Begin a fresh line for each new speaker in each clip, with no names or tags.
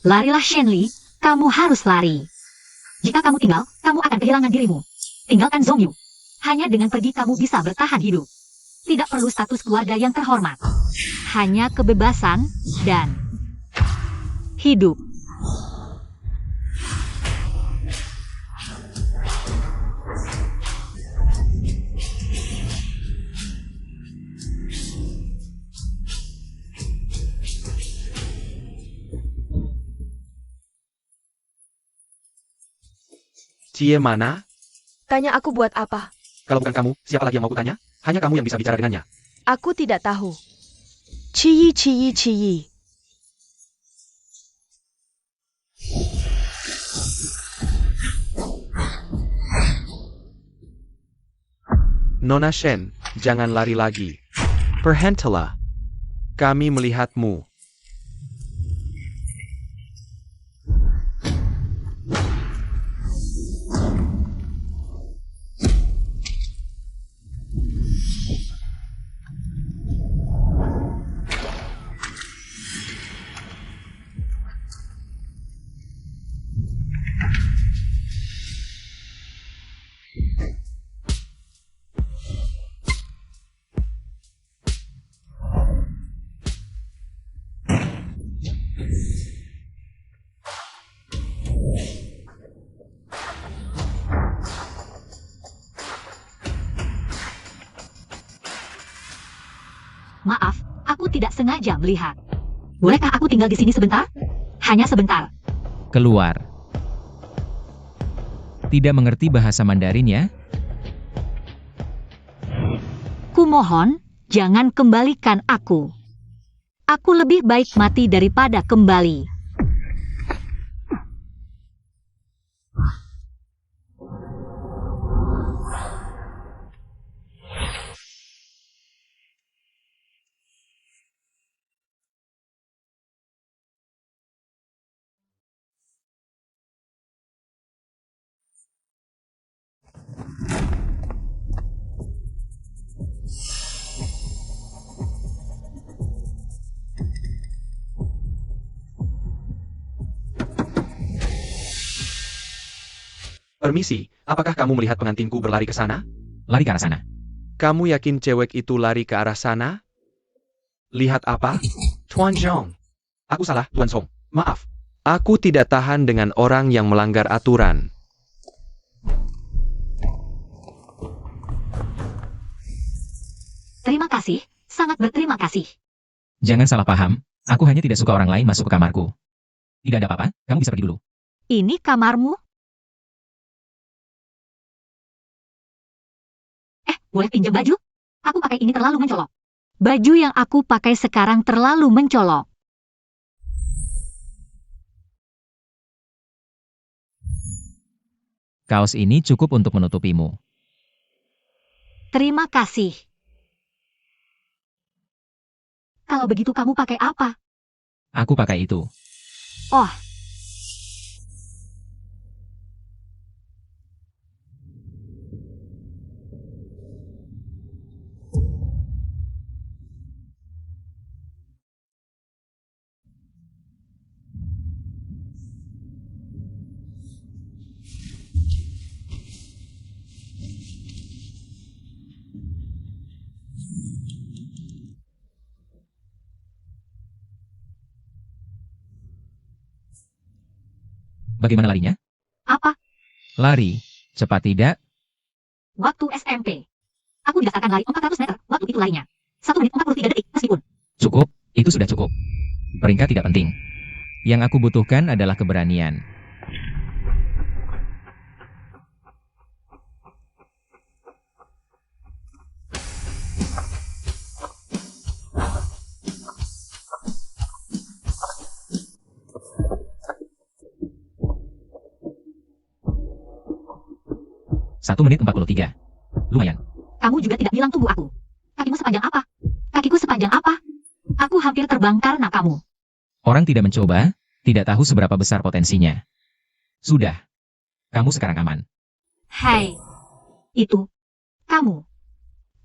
Larilah Shenli, kamu harus lari. Jika kamu tinggal, kamu akan kehilangan dirimu. Tinggalkan Zhongyu. Hanya dengan pergi kamu bisa bertahan hidup. Tidak perlu status keluarga yang terhormat. Hanya kebebasan dan hidup.
Cie mana?
Tanya aku buat apa?
Kalau bukan kamu, siapa lagi yang mau kutanya? Hanya kamu yang bisa bicara dengannya.
Aku tidak tahu. Ciyi, ciyi, ciyi.
Nona Shen, jangan lari lagi. Perhentilah. Kami melihatmu.
Maaf, aku tidak sengaja melihat. Bolehkah aku tinggal di sini sebentar? Hanya sebentar.
Keluar. Tidak mengerti bahasa Mandarin ya?
Kumohon, jangan kembalikan aku. Aku lebih baik mati daripada kembali.
Permisi, apakah kamu melihat pengantinku berlari ke sana?
Lari ke arah sana.
Kamu yakin cewek itu lari ke arah sana? Lihat apa? Tuan Zhong. Aku salah, Tuan Song. Maaf. Aku tidak tahan dengan orang yang melanggar aturan.
Terima kasih, sangat berterima kasih.
Jangan salah paham, aku hanya tidak suka orang lain masuk ke kamarku. Tidak ada apa-apa, kamu bisa pergi dulu.
Ini kamarmu? Boleh pinjam baju? Aku pakai ini terlalu mencolok. Baju yang aku pakai sekarang terlalu mencolok.
Kaos ini cukup untuk menutupimu.
Terima kasih. Kalau begitu kamu pakai apa?
Aku pakai itu.
Oh,
'Bagaimana larinya?
apa?
Lari. Cepat tidak?
Waktu SMP. Aku didaftarkan lari 400 meter, waktu itu larinya 1 menit 43 detik, meskipun.
Cukup, itu sudah cukup. Peringkat tidak penting. Yang aku butuhkan adalah keberanian. Satu menit 43. Lumayan.
Kamu juga tidak bilang tunggu aku. Kakimu sepanjang apa? Kakiku sepanjang apa? Aku hampir terbang karena kamu.
Orang tidak mencoba, tidak tahu seberapa besar potensinya. Sudah. Kamu sekarang aman.
Hai. Itu. Kamu.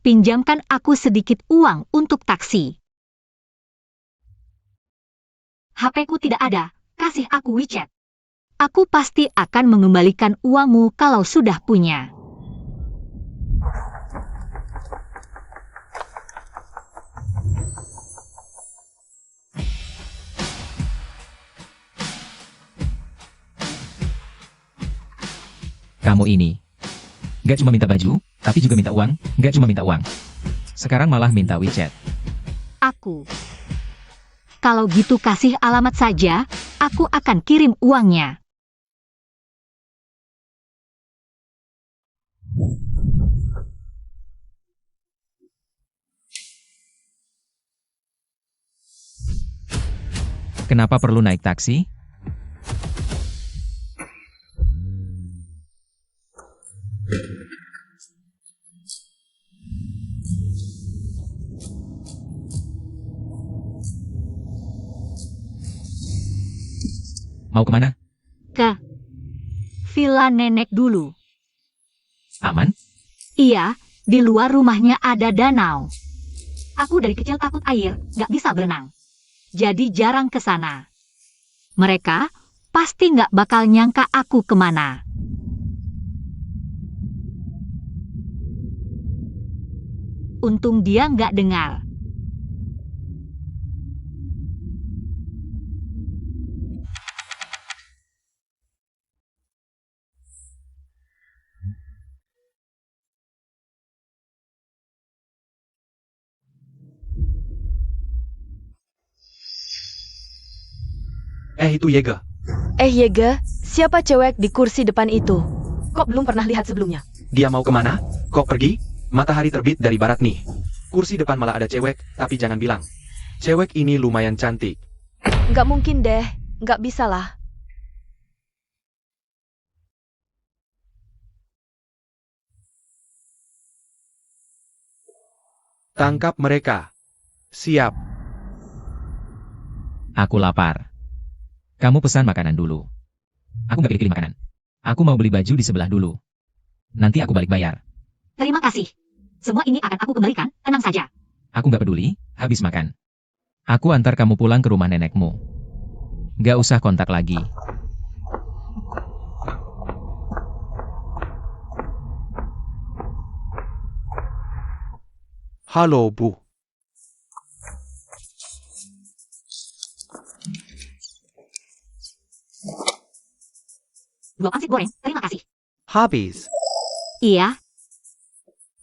Pinjamkan aku sedikit uang untuk taksi. HP-ku tidak ada. kasih aku WeChat. Aku pasti akan mengembalikan uangmu kalau sudah punya.
Kamu ini. Gak cuma minta baju, tapi juga minta uang. Gak cuma minta uang. Sekarang malah minta WeChat.
Aku. Kalau gitu kasih alamat saja, aku akan kirim uangnya.
Kenapa perlu naik taksi? Mau kemana?
Ke villa nenek dulu.
Aman?
Iya, di luar rumahnya ada danau. Aku dari kecil takut air, gak bisa berenang. Jadi jarang ke sana. Mereka pasti gak bakal nyangka aku kemana. Untung dia gak dengar.
Itu Yega.
Yega, siapa cewek di kursi depan itu? Kok belum pernah lihat sebelumnya?
Dia mau kemana? Kok pergi? Matahari terbit dari barat nih. Kursi depan malah ada cewek, tapi jangan bilang. Cewek ini lumayan cantik.
Nggak mungkin deh, nggak bisa lah.
Tangkap mereka. Siap.
Aku lapar. Kamu pesan makanan dulu. Aku nggak pilih makanan. Aku mau beli baju di sebelah dulu. Nanti aku balik bayar.
Terima kasih. Semua ini akan aku kembalikan, tenang saja.
Aku nggak peduli, habis makan. Aku antar kamu pulang ke rumah nenekmu. Nggak usah kontak lagi.
Halo, Bu.
Dua pangsit goreng, terima kasih.
Habis.
Iya,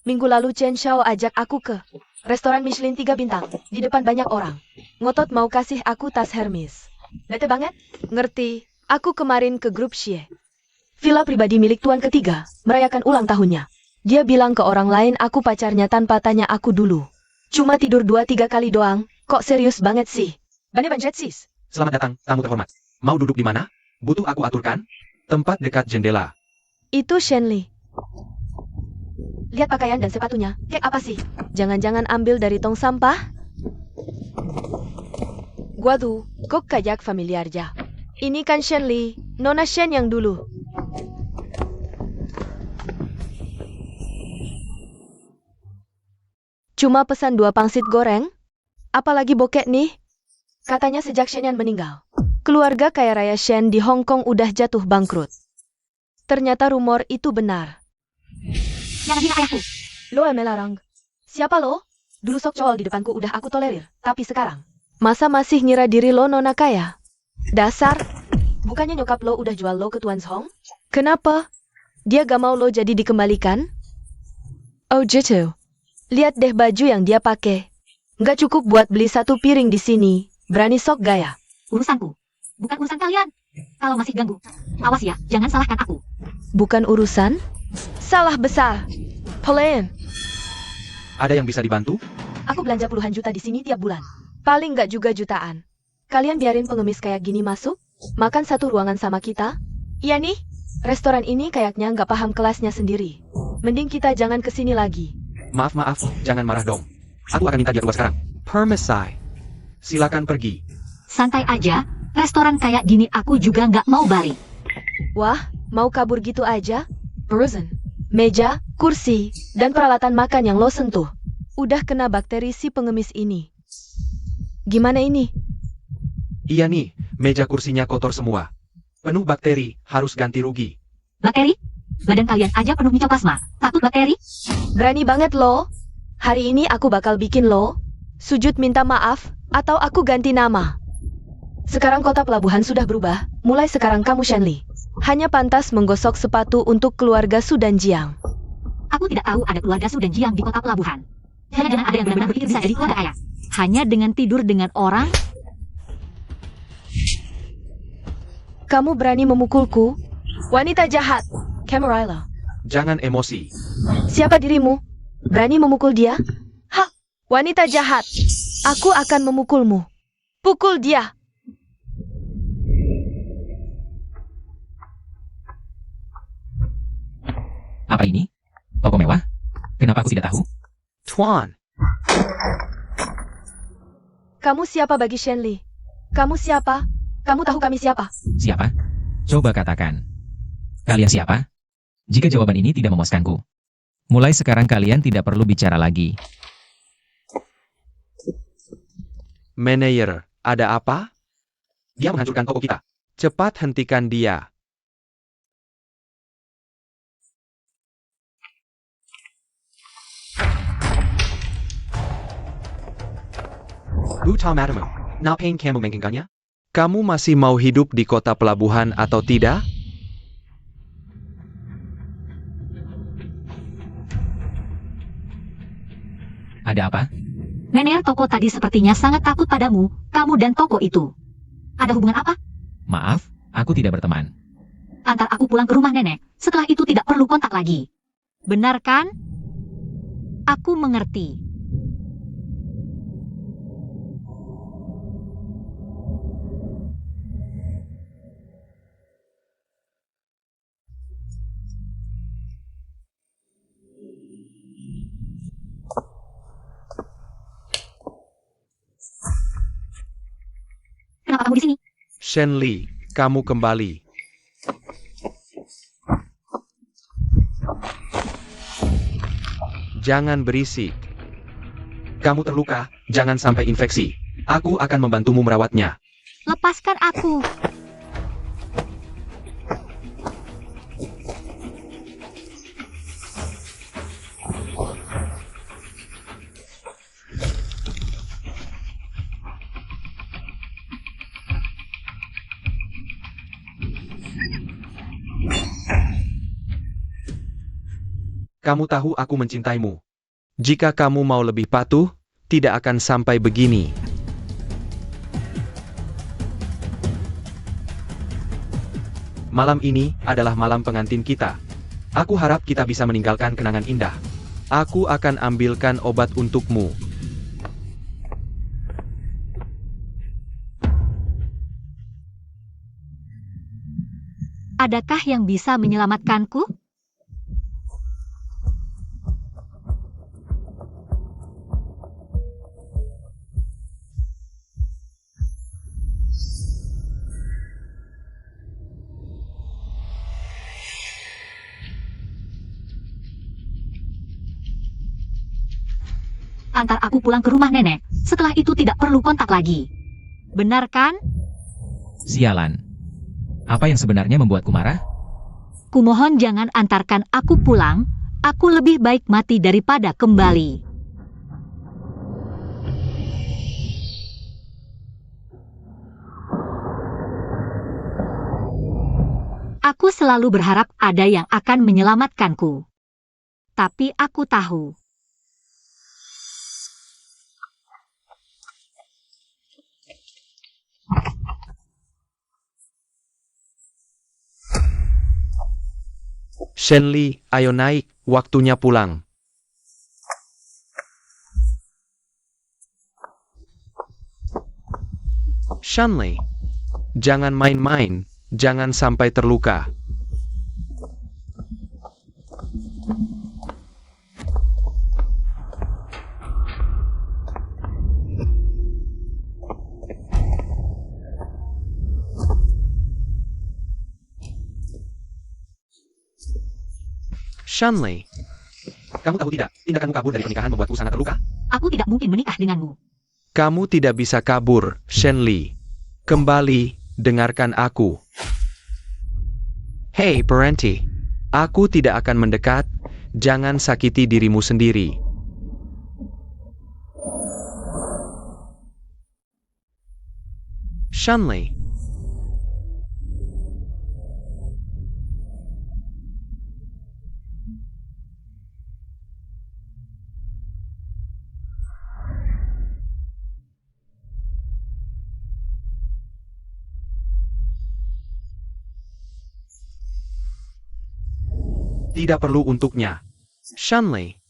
Minggu lalu Chen Xiao ajak aku ke restoran Michelin 3 bintang. Di depan banyak orang. Ngotot mau kasih aku tas Hermes. Bete banget? Ngerti. Aku kemarin ke grup Xie. Villa pribadi milik tuan ketiga, merayakan ulang tahunnya. Dia bilang ke orang lain aku pacarnya tanpa tanya aku dulu. Cuma tidur 2-3 kali doang, kok serius banget sih? Bane banjet sis.
Selamat datang, tamu terhormat. Mau duduk di mana? Butuh aku aturkan? Tempat dekat jendela.
Itu Shenli. Lihat pakaian dan sepatunya, kayak apa sih? Jangan-jangan ambil dari tong sampah? Gua tuh, kok kayak familiar ya. Ini kan Shenli, Nona Shen yang dulu. Cuma pesan 2 pangsit goreng? Apalagi bokek nih? Katanya sejak Shen meninggal, keluarga kaya raya Shen di Hong Kong udah jatuh bangkrut. Ternyata rumor itu benar.
jangan hina ayahku.
Lo melarang. Siapa lo? Dulu sok cowol di depanku udah aku tolerir, tapi sekarang masa masih ngira diri lo nona kaya? Dasar. Bukannya nyokap lo udah jual lo ke Tuan Hong? Kenapa? Dia gak mau lo jadi dikembalikan? Oh gitu. Lihat deh baju yang dia pakai. Nggak cukup buat beli 1 piring di sini. Berani sok gaya.
Urusanku, bukan urusan kalian. Kalau masih ganggu, awas ya, jangan salahkan aku.
Bukan urusan? Salah besar. Pelan.
Ada yang bisa dibantu?
Aku belanja puluhan juta di sini tiap bulan. Paling nggak juga jutaan. Kalian biarin pengemis kayak gini masuk? Makan satu ruangan sama kita? Iya nih, restoran ini kayaknya nggak paham kelasnya sendiri. Mending kita jangan kesini lagi.
Maaf, jangan marah dong. Aku akan minta dia keluar sekarang. Permisi. Silakan pergi.
Santai aja, restoran kayak gini aku juga nggak mau balik.
Wah, mau kabur gitu aja? Frozen. Meja, kursi, dan peralatan makan yang lo sentuh. Udah kena bakteri si pengemis ini. Gimana ini?
Iya nih, Meja kursinya kotor semua. Penuh bakteri, harus ganti rugi.
Bakteri? Badan kalian aja penuh mikroplasma. Takut bakteri?
Berani banget lo. Hari ini aku bakal bikin lo sujud minta maaf, atau aku ganti nama. Sekarang kota pelabuhan sudah berubah. Mulai sekarang kamu Shenli hanya pantas menggosok sepatu untuk keluarga Su dan Jiang.
Aku tidak tahu ada keluarga Su dan Jiang di kota pelabuhan. Jangan-jangan ada yang benar-benar berpikir bisa jadi keluarga kaya. Hanya dengan tidur dengan orang?
Kamu berani memukulku? Wanita jahat, Camarilla.
Jangan emosi.
Siapa dirimu? Berani memukul dia? Hah, wanita jahat. Aku akan memukulmu. Pukul dia.
Apa ini? Toko mewah? Kenapa aku tidak tahu?
Tuan,
Kamu siapa bagi Shenli? Kamu siapa? Kamu tahu kami siapa?
Siapa? Coba katakan. Kalian siapa? Jika jawaban ini tidak memuaskanku, mulai sekarang kalian tidak perlu bicara lagi.
manajer, ada apa? Dia menghancurkan toko kita. Cepat hentikan dia. Buta matamu, ngapain kamu menginginkannya? Kamu masih mau hidup di kota pelabuhan atau tidak?
Ada apa?
Manajer toko tadi sepertinya sangat takut padamu, kamu dan toko itu. Ada hubungan apa?
Maaf, aku tidak berteman.
Antar aku pulang ke rumah nenek, setelah itu tidak perlu kontak lagi. Benar kan? Aku mengerti. Kenapa kamu di sini?
Shenli, kamu kembali. Jangan berisik. Kamu terluka, jangan sampai infeksi. Aku akan membantumu merawatnya.
Lepaskan aku.
Kamu tahu aku mencintaimu. Jika kamu mau lebih patuh, tidak akan sampai begini. Malam ini adalah malam pengantin kita. Aku harap kita bisa meninggalkan kenangan indah. Aku akan ambilkan obat untukmu.
Adakah yang bisa menyelamatkanku? Antar aku pulang ke rumah nenek, setelah itu tidak perlu kontak lagi. Benar kan?
Sialan. Apa yang sebenarnya membuatku marah?
Kumohon jangan antarkan aku pulang, aku lebih baik mati daripada kembali. Aku selalu berharap ada yang akan menyelamatkanku. Tapi aku tahu.
Shenli, ayo naik, waktunya pulang. Shenli, jangan main-main, jangan sampai terluka. Shenli, kamu tahu tidak, tindakanmu kabur dari pernikahan membuatku sangat terluka.
Aku tidak mungkin menikah denganmu.
Kamu tidak bisa kabur, Shenli. Kembali, Dengarkan aku. Hei, Parenti. Aku tidak akan mendekat. Jangan sakiti dirimu sendiri. Shanley. Tidak perlu untuknya. Shanley.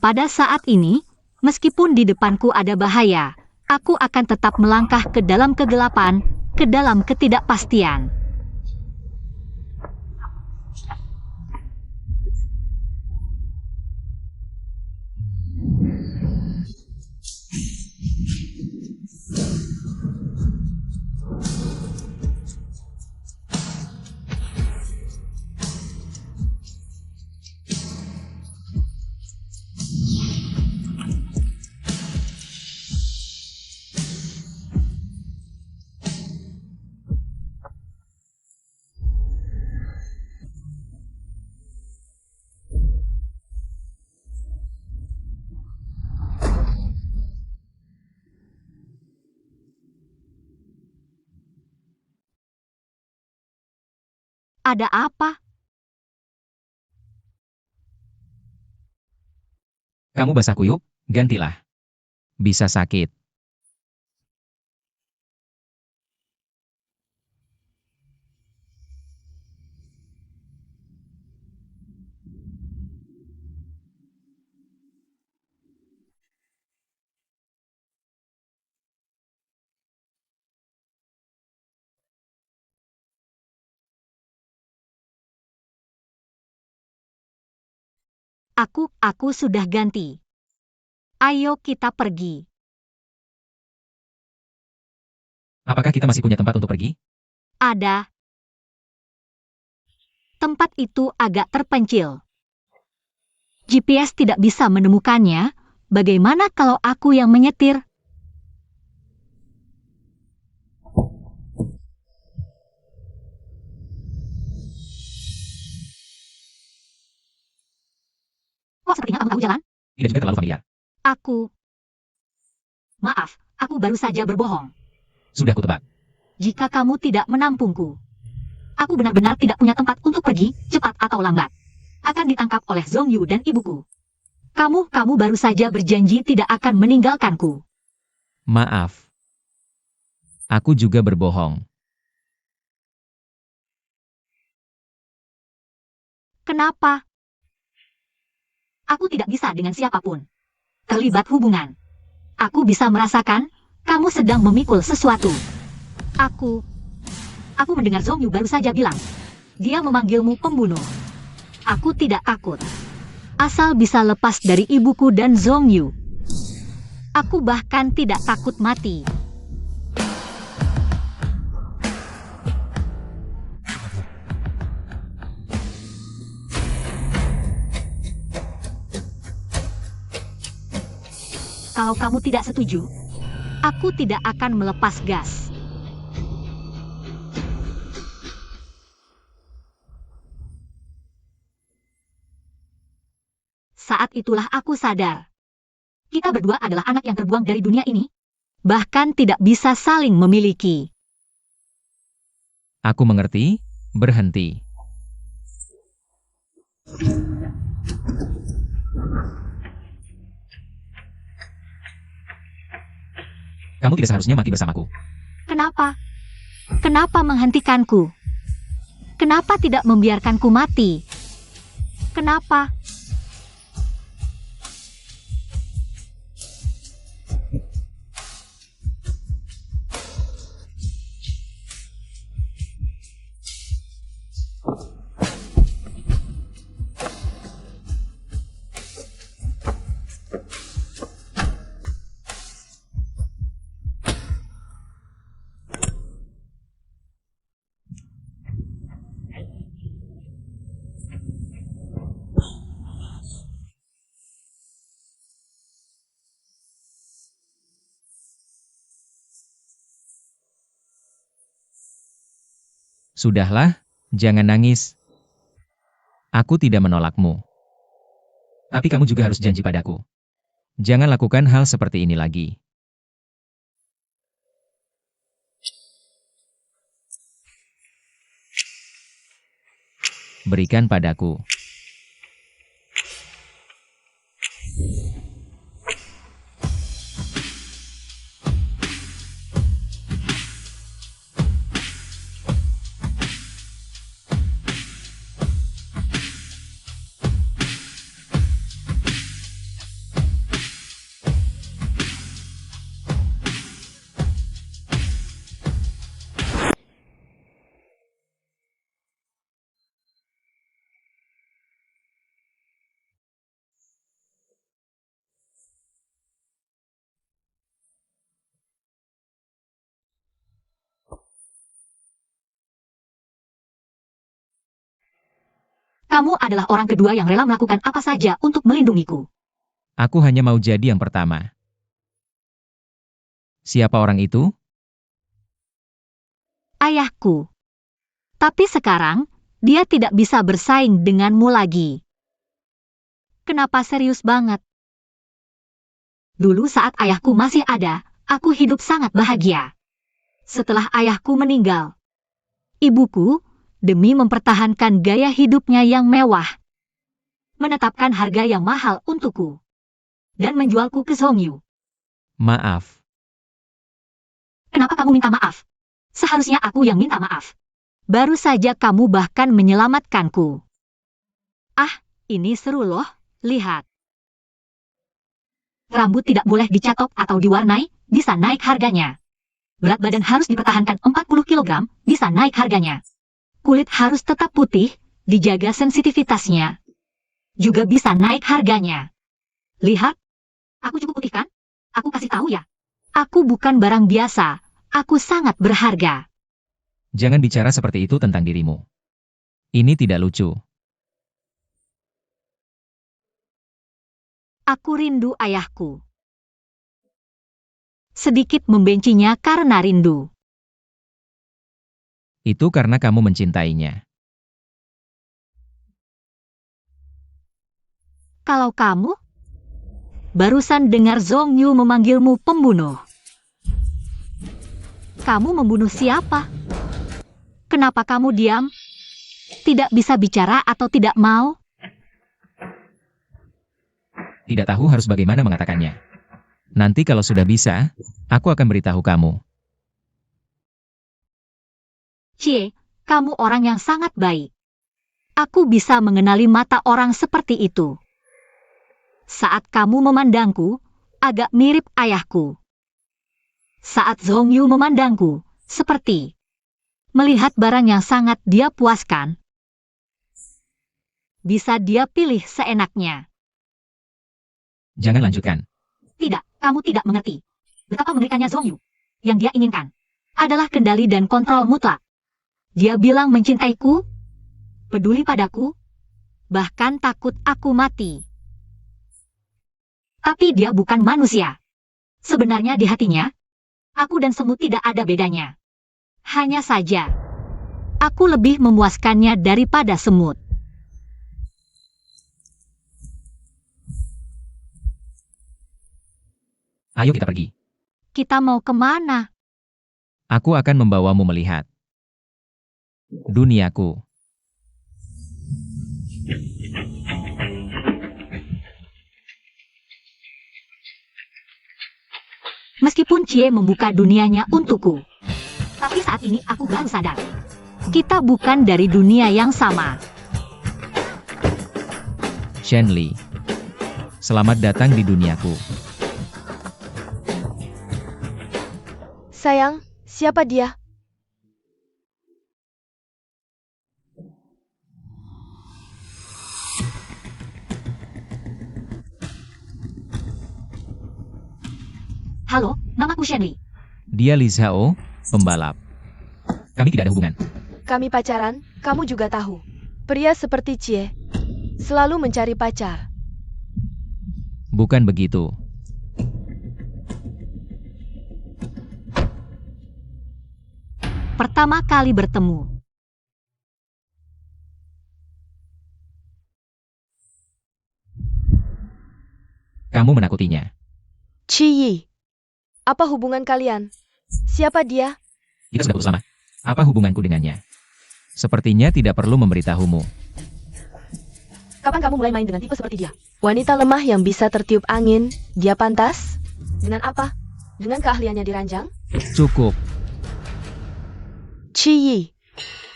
Pada saat ini, meskipun di depanku ada bahaya, aku akan tetap melangkah ke dalam kegelapan, ke dalam ketidakpastian. Ada apa?
Kamu basah kuyup? Gantilah. Bisa sakit.
Aku sudah ganti. Ayo kita pergi.
Apakah kita masih punya tempat untuk pergi?
Ada. Tempat itu agak terpencil. GPS tidak bisa menemukannya. Bagaimana kalau aku yang menyetir? Oh, sepertinya kamu tahu jalan.
Tidak juga terlalu familiar.
Maaf, aku baru saja berbohong.
Sudah kutebak.
Jika kamu tidak menampungku, aku benar-benar tidak punya tempat untuk pergi, cepat atau lambat. Akan ditangkap oleh Zhong Yu dan ibuku. Kamu baru saja berjanji tidak akan meninggalkanku.
Maaf. Aku juga berbohong.
Kenapa? Aku tidak bisa dengan siapapun terlibat hubungan. Aku bisa merasakan kamu sedang memikul sesuatu. Aku mendengar Zhong Yu baru saja bilang, dia memanggilmu pembunuh. Aku tidak takut. Asal bisa lepas dari ibuku dan Zhong Yu. Aku bahkan tidak takut mati. Kalau kamu tidak setuju, aku tidak akan melepas gas. Saat itulah aku sadar. Kita berdua adalah anak yang terbuang dari dunia ini. Bahkan tidak bisa saling memiliki.
Aku mengerti, berhenti. Kamu tidak seharusnya mati bersamaku.
Kenapa? Kenapa menghentikanku? Kenapa tidak membiarkanku mati? Kenapa?
Sudahlah, jangan nangis. Aku tidak menolakmu. Tapi kamu juga harus janji padaku. Jangan lakukan hal seperti ini lagi. Berikan padaku.
Kamu adalah orang kedua yang rela melakukan apa saja untuk melindungiku.
Aku hanya mau jadi yang pertama. Siapa orang itu?
Ayahku. Tapi sekarang, dia tidak bisa bersaing denganmu lagi. Kenapa serius banget? Dulu saat ayahku masih ada, aku hidup sangat bahagia. Setelah ayahku meninggal, ibuku, demi mempertahankan gaya hidupnya yang mewah, menetapkan harga yang mahal untukku, dan menjualku ke Zhongyu.
Maaf.
Kenapa kamu minta maaf? Seharusnya aku yang minta maaf. Baru saja kamu bahkan menyelamatkanku. Ah, ini seru loh, lihat. Rambut tidak boleh dicatok atau diwarnai, bisa naik harganya. Berat badan harus dipertahankan 40 kg, bisa naik harganya. Kulit harus tetap putih, dijaga sensitivitasnya. Juga bisa naik harganya. Lihat, aku cukup putih kan? Aku kasih tahu ya. Aku bukan barang biasa, aku sangat berharga.
Jangan bicara seperti itu tentang dirimu. Ini tidak lucu.
Aku rindu ayahku. Sedikit membencinya karena rindu.
Itu karena kamu mencintainya.
Kalau kamu, barusan dengar Zhongyu memanggilmu pembunuh. Kamu membunuh siapa? Kenapa kamu diam? Tidak bisa bicara atau tidak mau?
Tidak tahu harus bagaimana mengatakannya. Nanti kalau sudah bisa, aku akan beritahu kamu.
Cie, kamu orang yang sangat baik. Aku bisa mengenali mata orang seperti itu. Saat kamu memandangku, agak mirip ayahku. Saat Zhongyu memandangku, seperti melihat barang yang sangat dia puaskan. Bisa dia pilih seenaknya.
Jangan lanjutkan.
Tidak, kamu tidak mengerti. Betapa mengerikannya Zhongyu. Yang dia inginkan adalah kendali dan kontrol mutlak. Dia bilang mencintaiku, peduli padaku, bahkan takut aku mati. Tapi dia bukan manusia. Sebenarnya di hatinya, aku dan semut tidak ada bedanya. Hanya saja, aku lebih memuaskannya daripada semut.
Ayo kita pergi.
Kita mau kemana?
Aku akan membawamu melihat duniaku.
Meskipun Cie membuka dunianya untukku, tapi saat ini aku baru sadar. Kita bukan dari dunia yang sama.
Shenli. Selamat datang di duniaku.
Sayang, siapa dia?
Halo, namaku Shenli.
Dia Li Zhao, pembalap. Kami tidak ada hubungan.
Kami pacaran, kamu juga tahu. Pria seperti Cie selalu mencari pacar.
Bukan begitu.
Pertama kali bertemu,
Kamu menakutinya.
Ciyi. Apa hubungan kalian? Siapa dia?
Kita sudah putus lama. Apa hubunganku dengannya? Sepertinya tidak perlu memberitahumu.
Kapan kamu mulai main dengan tipe seperti dia? Wanita lemah yang bisa tertiup angin, dia pantas? Dengan apa? Dengan keahliannya diranjang?
Cukup.
Ciyi.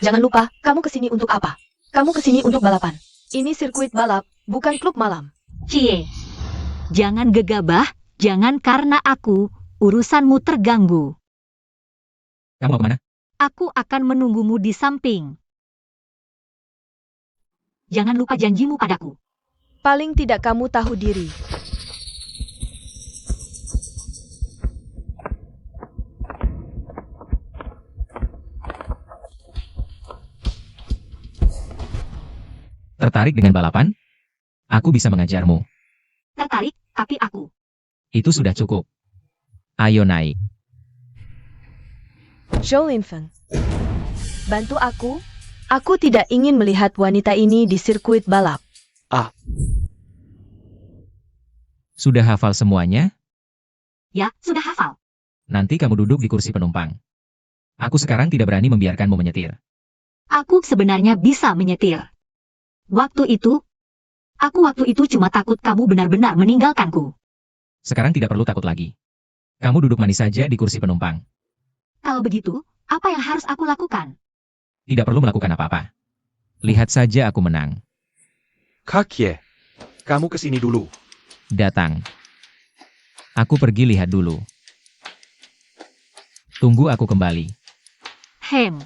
Jangan lupa, kamu kesini untuk apa? Kamu kesini untuk balapan. Ini sirkuit balap, bukan klub malam.
Cie, jangan gegabah, jangan karena aku, urusanmu terganggu.
Kamu mau kemana?
Aku akan menunggumu di samping. Jangan lupa janjimu padaku.
Paling tidak kamu tahu diri.
Tertarik dengan balapan? Aku bisa mengajarmu.
Tertarik, tapi aku.
Itu sudah cukup. Ayo naik.
Zhou Linfeng. Bantu aku. Aku tidak ingin melihat wanita ini di sirkuit balap.
Sudah hafal semuanya?
Ya, sudah hafal.
Nanti kamu duduk di kursi penumpang. Aku sekarang tidak berani membiarkanmu menyetir.
Aku sebenarnya bisa menyetir. Waktu itu cuma takut kamu benar-benar meninggalkanku.
Sekarang tidak perlu takut lagi. Kamu duduk manis saja di kursi penumpang.
Kalau begitu, apa yang harus aku lakukan?
Tidak perlu melakukan apa-apa. Lihat saja aku menang.
Kakye, kamu kesini dulu.
Datang. Aku pergi lihat dulu. Tunggu aku kembali.
Hem.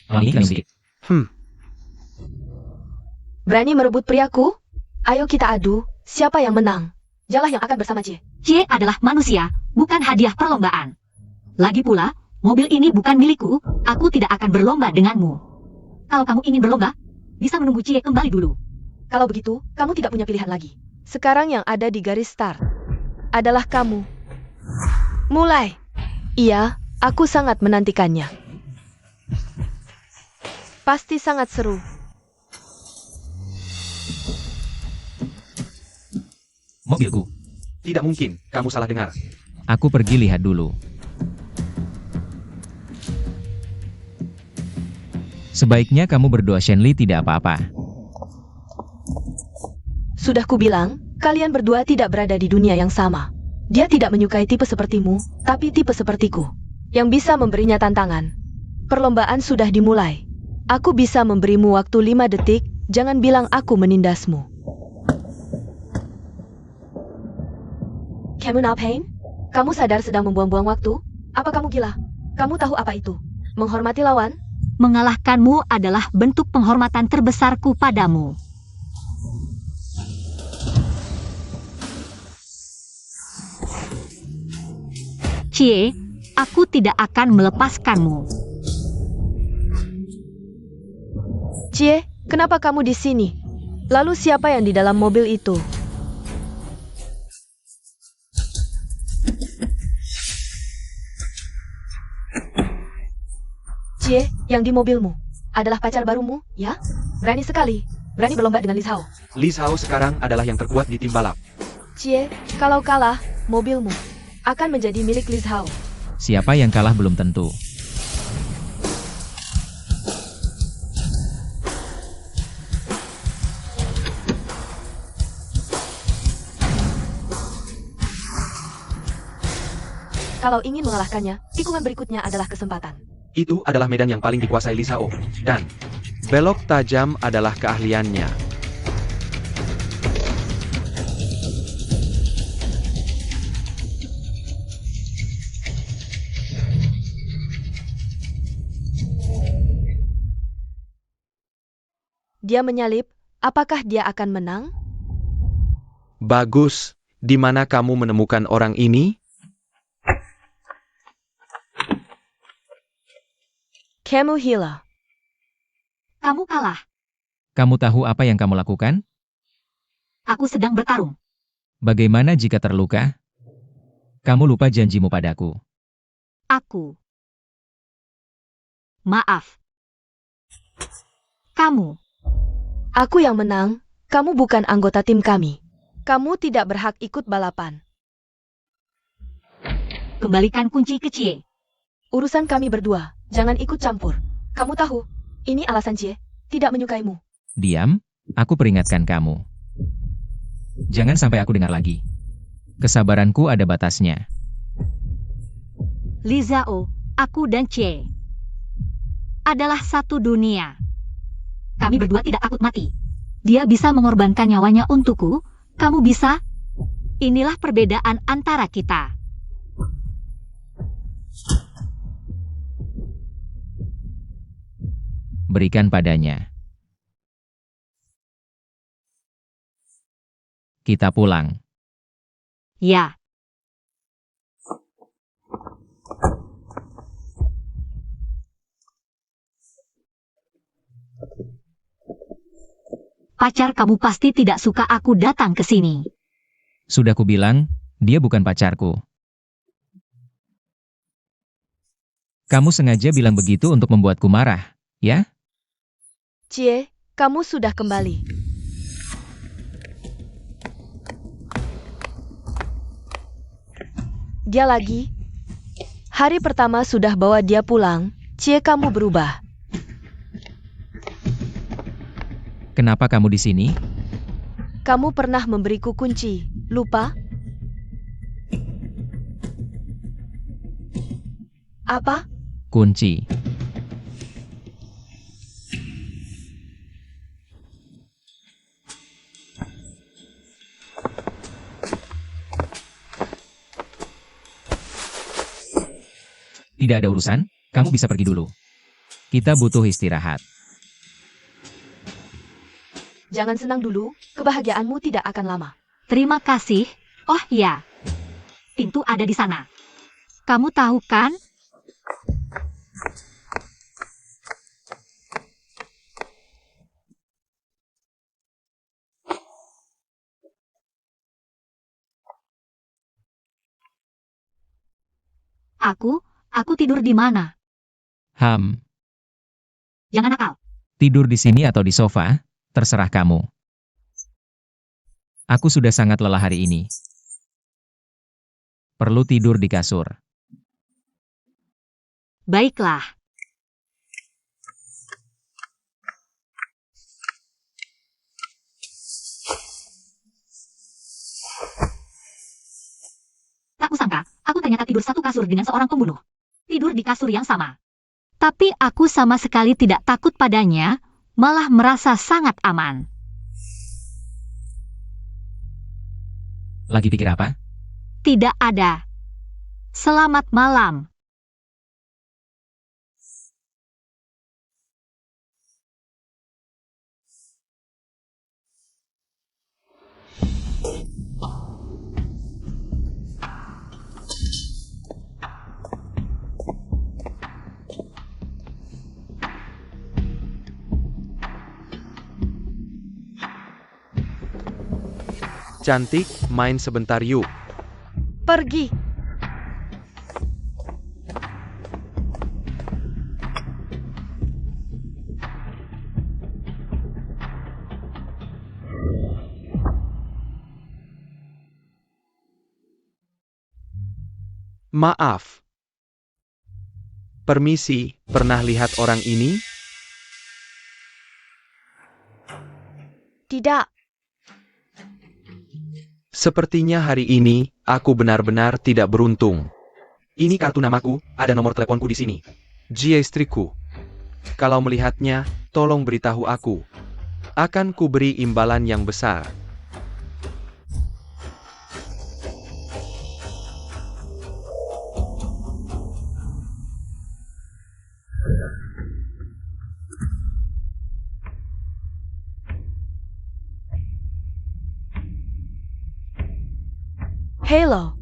Ini kami sedikit.
Berani merebut priaku? Ayo kita adu, siapa yang menang? Dialah yang akan bersama Cie.
Cie adalah manusia, bukan hadiah perlombaan. Lagi pula, mobil ini bukan milikku, aku tidak akan berlomba denganmu. Kalau kamu ingin berlomba, bisa menunggu Cie kembali dulu.
Kalau begitu, kamu tidak punya pilihan lagi. Sekarang yang ada di garis start adalah kamu. Mulai. Iya, aku sangat menantikannya. Pasti sangat seru.
Mobilku.
Tidak mungkin, kamu salah dengar.
Aku pergi lihat dulu. Sebaiknya kamu berdoa Shenli tidak apa-apa.
Sudah kubilang, kalian berdua tidak berada di dunia yang sama. Dia tidak menyukai tipe sepertimu, tapi tipe sepertiku. Yang bisa memberinya tantangan. Perlombaan sudah dimulai. Aku bisa memberimu waktu 5 detik, jangan bilang aku menindasmu. Kamu Pain? Kamu sadar sedang membuang-buang waktu? Apa kamu gila? Kamu tahu apa itu? Menghormati lawan?
Mengalahkanmu adalah bentuk penghormatan terbesarku padamu. Cie, aku tidak akan melepaskanmu.
Cie, kenapa kamu di sini? Lalu siapa yang di dalam mobil itu? Cie, yang di mobilmu adalah pacar barumu, ya? Berani sekali. Berani berlomba dengan Li Hao.
Li Hao sekarang adalah yang terkuat di tim balap.
Cie, kalau kalah, mobilmu akan menjadi milik Li Hao.
Siapa yang kalah belum tentu.
Kalau ingin mengalahkannya, tikungan berikutnya adalah kesempatan.
Itu adalah medan yang paling dikuasai Li Hao. Dan belok tajam adalah keahliannya.
Dia menyalip, apakah dia akan menang?
Bagus. Di mana kamu menemukan orang ini?
Kamu Hila.
Kamu kalah.
Kamu tahu apa yang kamu lakukan?
Aku sedang bertarung.
Bagaimana jika terluka? Kamu lupa janjimu padaku.
Aku Maaf. Kamu.
Aku yang menang, kamu bukan anggota tim kami. Kamu tidak berhak ikut balapan.
Kembalikan kunci ke Cie.
Urusan kami berdua, jangan ikut campur. Kamu tahu, ini alasan Cie tidak menyukaimu.
Diam, aku peringatkan kamu. Jangan sampai aku dengar lagi. Kesabaranku ada batasnya.
Li Zhao, aku dan Cie adalah satu dunia. Kami berdua tidak takut mati. Dia bisa mengorbankan nyawanya untukku, kamu bisa? Inilah perbedaan antara kita.
Berikan padanya. Kita pulang.
Ya. Pacar kamu pasti tidak suka aku datang ke sini.
Sudah kubilang, dia bukan pacarku. Kamu sengaja bilang begitu untuk membuatku marah, ya?
Cie, kamu sudah kembali. Dia lagi. Hari pertama sudah bawa dia pulang, Cie kamu berubah.
Kenapa kamu di sini?
Kamu pernah memberiku kunci, lupa? Apa?
Kunci. Tidak ada urusan, kamu bisa pergi dulu. Kita butuh istirahat.
Jangan senang dulu, kebahagiaanmu tidak akan lama.
Terima kasih. Oh ya. Pintu ada di sana. Kamu tahu kan? Aku tidur di mana? Jangan nakal.
Tidur di sini atau di sofa, terserah kamu. Aku sudah sangat lelah hari ini. Perlu tidur di kasur.
Baiklah. Tak kusangka, aku ternyata tidur satu kasur dengan seorang pembunuh. Tidur di kasur yang sama. Tapi aku sama sekali tidak takut padanya, malah merasa sangat aman.
Lagi pikir apa?
Tidak ada. Selamat malam.
Cantik, main sebentar yuk.
Pergi.
Maaf. Permisi, pernah lihat orang ini?
Tidak.
Sepertinya hari ini, aku benar-benar tidak beruntung. Ini kartu namaku, ada nomor teleponku di sini. Jia istriku. Kalau melihatnya, tolong beritahu aku. Akan kuberi imbalan yang besar.
Hello.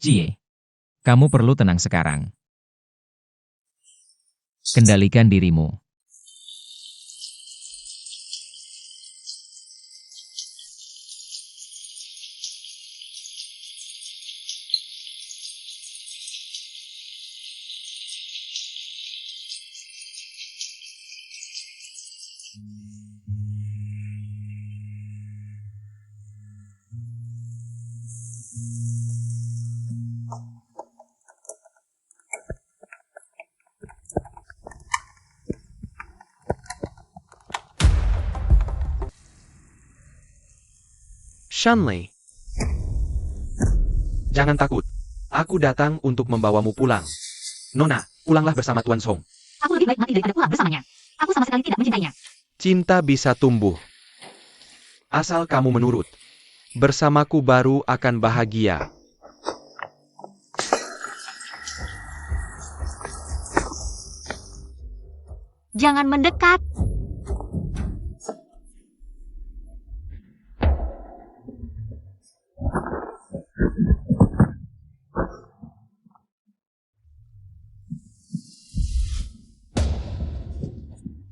Jie, kamu perlu tenang sekarang. Kendalikan dirimu.
Shanley. Jangan takut. Aku datang untuk membawamu pulang. Nona, pulanglah bersama Tuan Song.
Aku lebih baik mati daripada pulang bersamanya. Aku sama sekali tidak mencintainya.
Cinta bisa tumbuh. Asal kamu menurut. Bersamaku baru akan bahagia.
Jangan mendekat.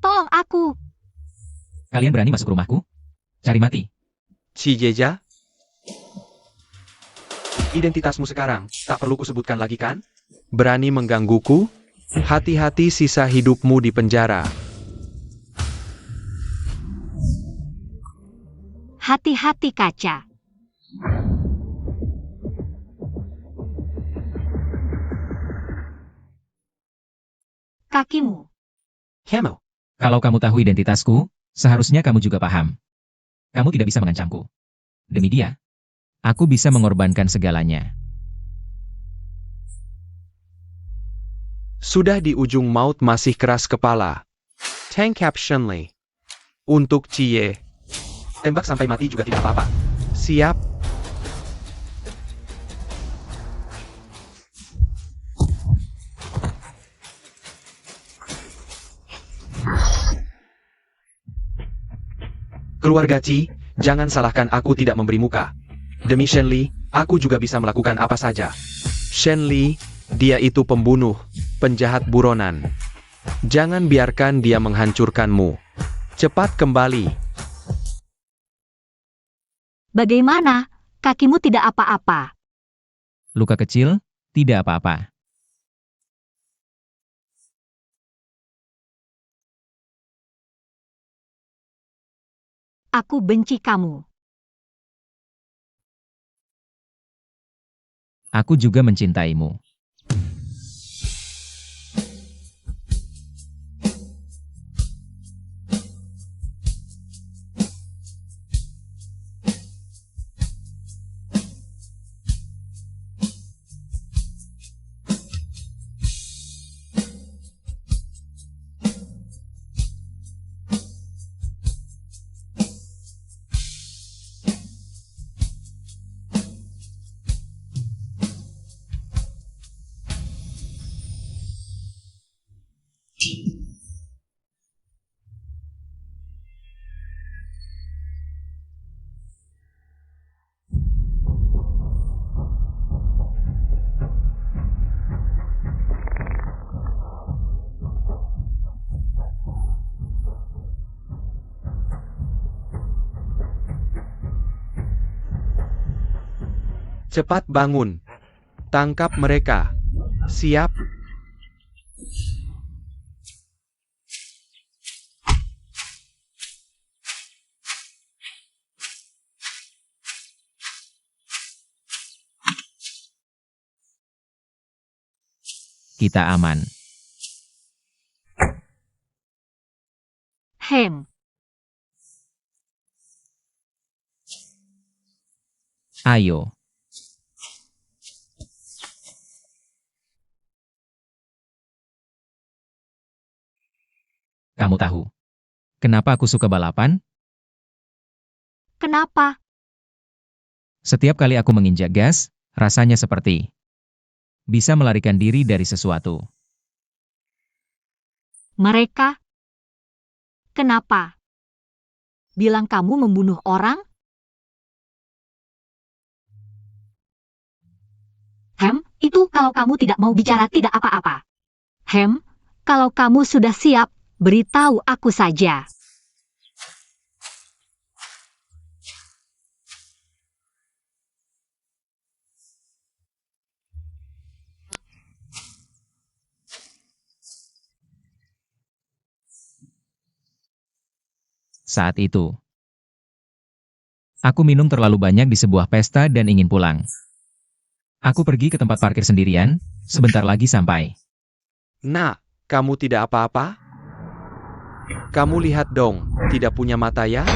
Tolong aku.
Kalian berani masuk rumahku? Cari mati.
Cijeja? Identitasmu sekarang, tak perlu kusebutkan lagi kan? Berani menggangguku? Hati-hati sisa hidupmu di penjara.
Hati-hati kaca. Kakimu.
Hemo.
Kalau kamu tahu identitasku, seharusnya kamu juga paham. Kamu tidak bisa mengancamku. Demi dia, aku bisa mengorbankan segalanya.
Sudah di ujung maut masih keras kepala. Tank Cap Shanley. Untuk Cie. Tembak sampai mati juga tidak apa-apa. Siap? Keluarga Ci, jangan salahkan aku tidak memberi muka. Demi Shanley, aku juga bisa melakukan apa saja. Shanley, dia itu pembunuh, penjahat buronan. Jangan biarkan dia menghancurkanmu. Cepat kembali.
Bagaimana? Kakimu tidak apa-apa.
Luka kecil, tidak apa-apa.
Aku benci kamu.
Aku juga mencintaimu.
Cepat bangun. Tangkap mereka. Siap?
Kita aman.
Hem.
Ayo. Kamu tahu kenapa aku suka balapan?
Kenapa?
Setiap kali aku menginjak gas, rasanya seperti bisa melarikan diri dari sesuatu.
Mereka? Kenapa? Bilang kamu membunuh orang? Itu kalau kamu tidak mau bicara tidak apa-apa. Kalau kamu sudah siap, beritahu aku saja.
Saat itu, aku minum terlalu banyak di sebuah pesta dan ingin pulang. Aku pergi ke tempat parkir sendirian, sebentar lagi sampai.
Nak, kamu tidak apa-apa? Kamu lihat dong, tidak punya mata ya?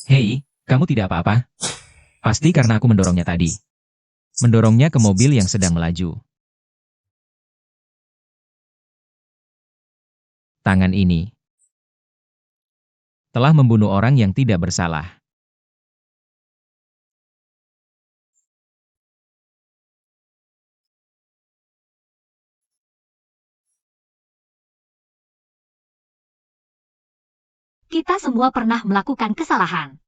Hei, kamu tidak apa-apa? Pasti karena aku mendorongnya tadi. Mendorongnya ke mobil yang sedang melaju. Tangan ini telah membunuh orang yang tidak bersalah.
Kita semua pernah melakukan kesalahan.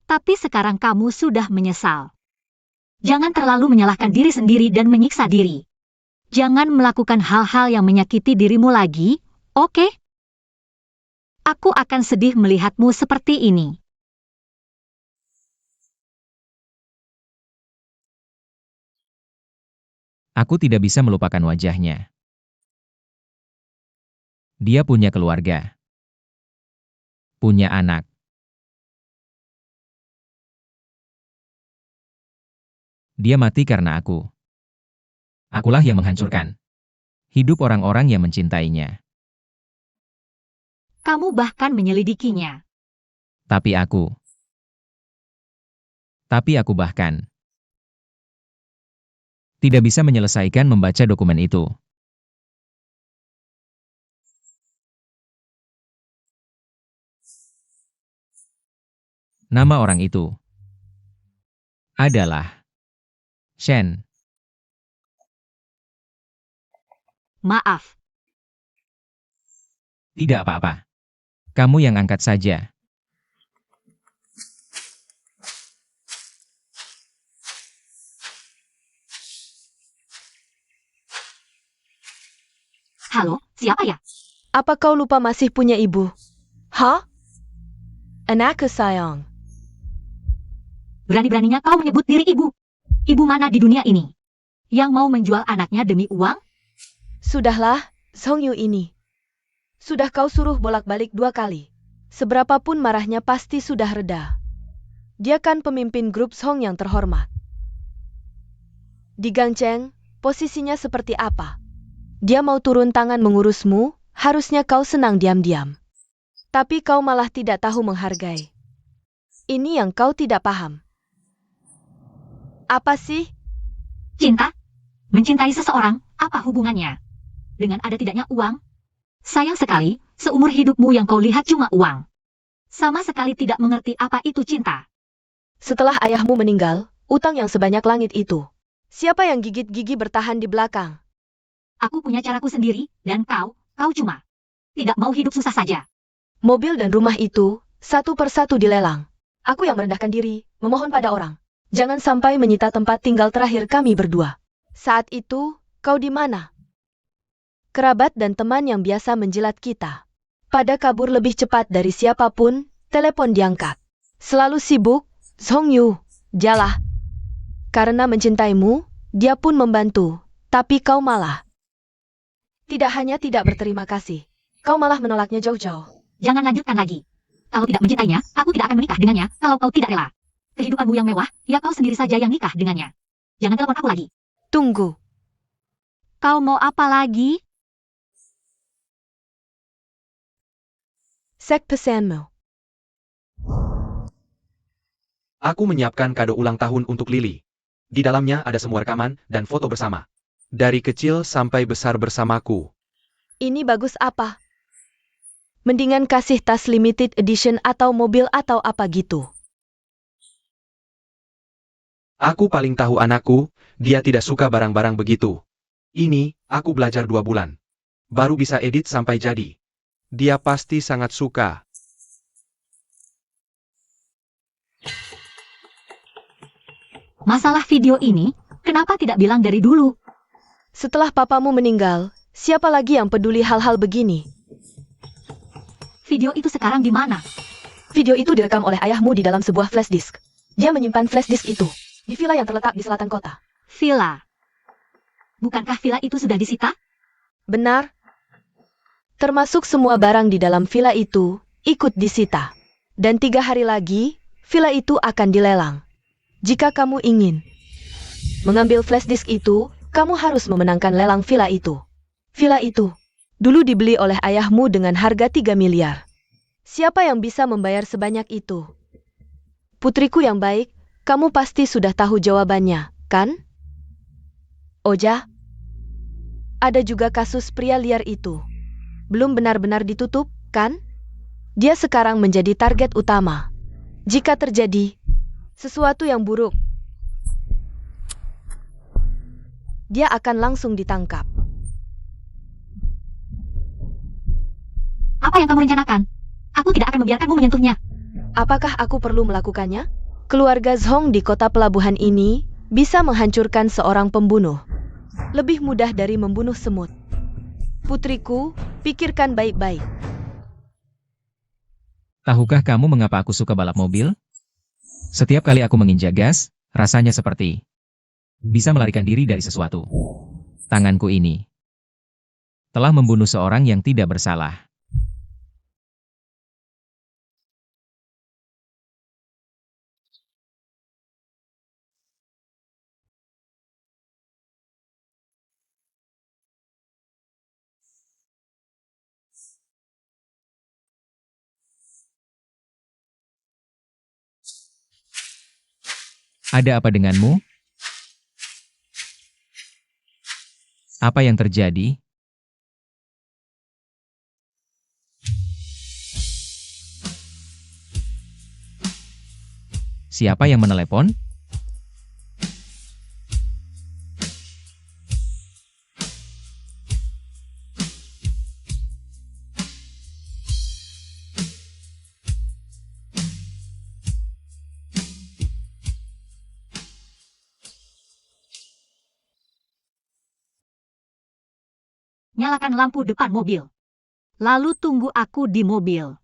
Tapi sekarang kamu sudah menyesal. Jangan terlalu menyalahkan diri sendiri dan menyiksa diri. Jangan melakukan hal-hal yang menyakiti dirimu lagi, oke? Aku akan sedih melihatmu seperti ini.
Aku tidak bisa melupakan wajahnya. Dia punya keluarga. Punya anak. Dia mati karena aku. Akulah yang menghancurkan hidup orang-orang yang mencintainya.
Kamu bahkan menyelidikinya.
Tapi aku bahkan tidak bisa menyelesaikan membaca dokumen itu. Nama orang itu adalah Shen.
Maaf,
Tidak apa-apa. Kamu yang angkat saja.
halo, siapa ya?
Apa kau lupa masih punya ibu? Hah? Anakku sayang.
Berani-beraninya kau menyebut diri ibu. Ibu mana di dunia ini? Yang mau menjual anaknya demi uang?
Sudahlah, Songyu ini. Sudah kau suruh bolak-balik 2 kali. Seberapapun marahnya pasti sudah reda. Dia kan pemimpin grup Song yang terhormat. Di Gangcheng, posisinya seperti apa? Dia mau turun tangan mengurusmu, harusnya kau senang diam-diam. Tapi kau malah tidak tahu menghargai. Ini yang kau tidak paham. Apa sih?
Cinta? Mencintai seseorang, apa hubungannya? Dengan ada tidaknya uang? Sayang sekali, seumur hidupmu yang kau lihat cuma uang. Sama sekali tidak mengerti apa itu cinta.
Setelah ayahmu meninggal, utang yang sebanyak langit itu. Siapa yang gigit gigi bertahan di belakang?
Aku punya caraku sendiri, dan kau cuma tidak mau hidup susah saja.
Mobil dan rumah itu, satu persatu dilelang. Aku yang merendahkan diri, memohon pada orang. Jangan sampai menyita tempat tinggal terakhir kami berdua. Saat itu, kau di mana? Kerabat dan teman yang biasa menjilat kita. Pada kabur lebih cepat dari siapapun, telepon diangkat. Selalu sibuk, Songyu, jalah. Karena mencintaimu, dia pun membantu, tapi kau malah. Tidak hanya tidak berterima kasih, kau malah menolaknya jauh-jauh.
Jangan lanjutkan lagi. Kalau tidak mencintainya, aku tidak akan menikah dengannya kalau kau tidak rela. Kehidupanmu yang mewah, ya kau sendiri saja yang nikah dengannya. Jangan telepon aku lagi.
Tunggu.
Kau mau apa lagi?
Sek pesanmu.
Aku menyiapkan kado ulang tahun untuk Lily. Di dalamnya ada semua rekaman dan foto bersama. Dari kecil sampai besar bersamaku.
Ini bagus apa? Mendingan kasih tas limited edition atau mobil atau apa gitu.
Aku paling tahu anakku, dia tidak suka barang-barang begitu. Ini, aku belajar 2 bulan. Baru bisa edit sampai jadi. Dia pasti sangat suka.
Masalah video ini, kenapa tidak bilang dari dulu?
Setelah papamu meninggal, siapa lagi yang peduli hal-hal begini?
Video itu sekarang di mana?
Video itu direkam oleh ayahmu di dalam sebuah flash disk. Dia menyimpan flash disk itu di villa yang terletak di selatan kota.
Villa. Bukankah villa itu sudah disita?
Benar. Termasuk semua barang di dalam villa itu ikut disita. Dan 3 hari lagi, villa itu akan dilelang. Jika kamu ingin mengambil flash disk itu, kamu harus memenangkan lelang villa itu. Villa itu dulu dibeli oleh ayahmu dengan harga 3 miliar. Siapa yang bisa membayar sebanyak itu? Putriku yang baik, kamu pasti sudah tahu jawabannya, kan? Oja, ada juga kasus pria liar itu. Belum benar-benar ditutup, kan? Dia sekarang menjadi target utama. Jika terjadi sesuatu yang buruk, dia akan langsung ditangkap.
Apa yang kamu rencanakan? Aku tidak akan membiarkanmu menyentuhnya.
Apakah aku perlu melakukannya? Keluarga Zhong di kota pelabuhan ini bisa menghancurkan seorang pembunuh. Lebih mudah dari membunuh semut. Putriku, pikirkan baik-baik.
Tahukah kamu mengapa aku suka balap mobil? Setiap kali aku menginjak gas, rasanya seperti bisa melarikan diri dari sesuatu. Tanganku ini telah membunuh seorang yang tidak bersalah. Ada apa denganmu? Apa yang terjadi? Siapa yang menelepon?
Nyalakan lampu depan mobil. Lalu tunggu aku di mobil.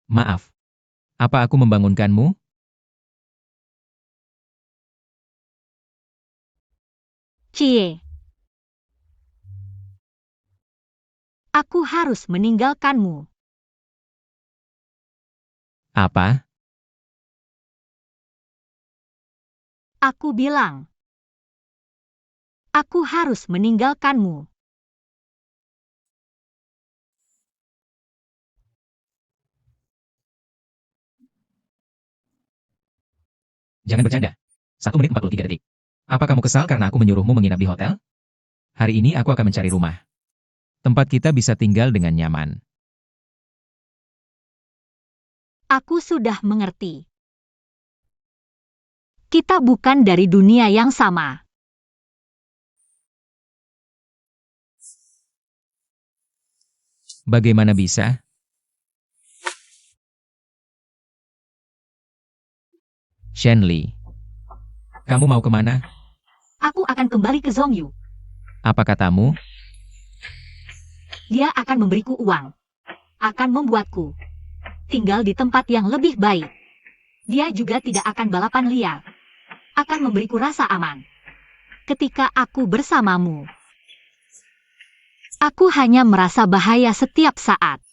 Maaf. Apa aku membangunkanmu?
Cie. Aku harus meninggalkanmu.
Apa?
Aku bilang. Aku harus meninggalkanmu.
Jangan bercanda. 1 menit 43 detik. Apa kamu kesal karena aku menyuruhmu menginap di hotel? Hari ini aku akan mencari rumah. Tempat kita bisa tinggal dengan nyaman.
Aku sudah mengerti. Kita bukan dari dunia yang sama.
Bagaimana bisa? Shenli, kamu mau kemana?
Aku akan kembali ke Zhongyu.
Apa katamu?
Dia akan memberiku uang. Akan membuatku tinggal di tempat yang lebih baik. Dia juga tidak akan balapan liar. Akan memberiku rasa aman. Ketika aku bersamamu, aku hanya merasa bahaya setiap saat.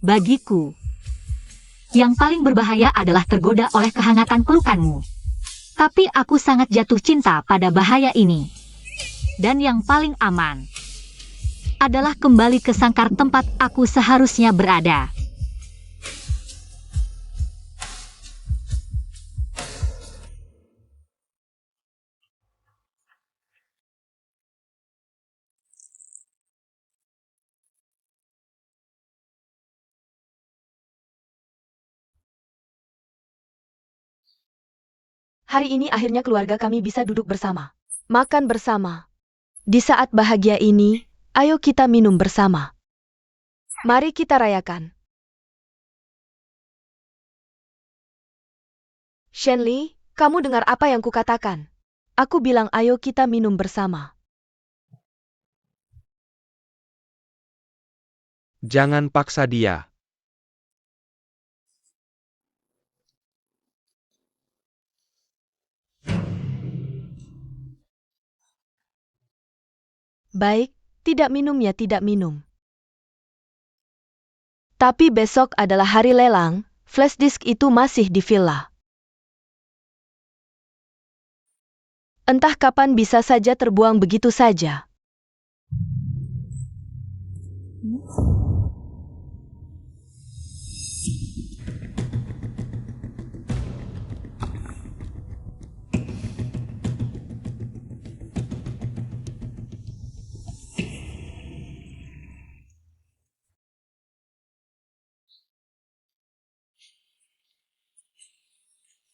Bagiku, yang paling berbahaya adalah tergoda oleh kehangatan pelukanmu. Tapi aku sangat jatuh cinta pada bahaya ini. Dan yang paling aman adalah kembali ke sangkar tempat aku seharusnya berada.
Hari ini akhirnya keluarga kami bisa duduk bersama. Makan bersama. Di saat bahagia ini, ayo kita minum bersama. Mari kita rayakan. Shenli, kamu dengar apa yang kukatakan? Aku bilang ayo kita minum bersama.
Jangan paksa dia.
Baik, tidak minum ya tidak minum. Tapi besok adalah hari lelang, flash disk itu masih di villa. Entah kapan bisa saja terbuang begitu saja.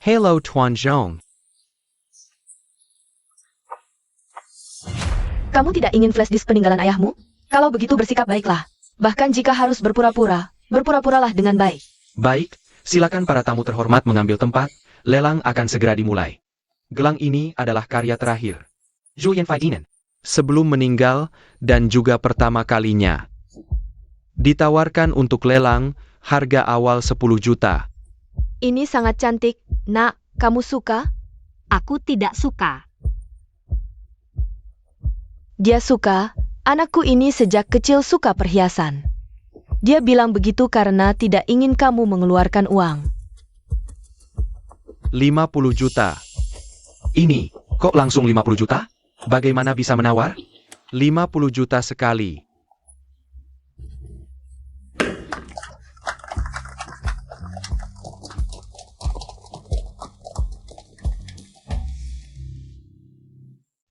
Hello Tuan Zhong.
Kamu tidak ingin flash disk peninggalan ayahmu? Kalau begitu bersikap baiklah. Bahkan jika harus berpura-pura, berpura-puralah dengan baik.
Baik, silakan para tamu terhormat mengambil tempat, lelang akan segera dimulai. Gelang ini adalah karya terakhir Julian Faidinen. Sebelum meninggal, dan juga pertama kalinya. Ditawarkan untuk lelang, harga awal 10 juta.
Ini sangat cantik, nak. Kamu suka?
Aku tidak suka.
Dia suka. Anakku ini sejak kecil suka perhiasan. Dia bilang begitu karena tidak ingin kamu mengeluarkan uang.
50 juta. Ini, kok langsung 50 juta? Bagaimana bisa menawar? 50 juta sekali.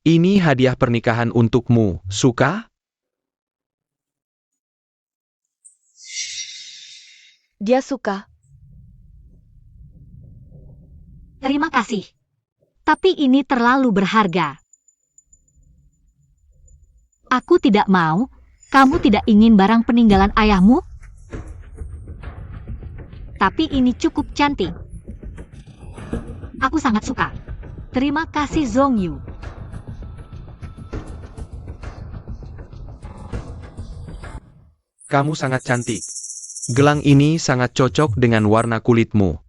Ini hadiah pernikahan untukmu, suka?
Dia suka.
Terima kasih. Tapi ini terlalu berharga. Aku tidak mau. Kamu tidak ingin barang peninggalan ayahmu? Tapi ini cukup cantik. Aku sangat suka. Terima kasih Zhongyu.
Kamu sangat cantik. Gelang ini sangat cocok dengan warna kulitmu.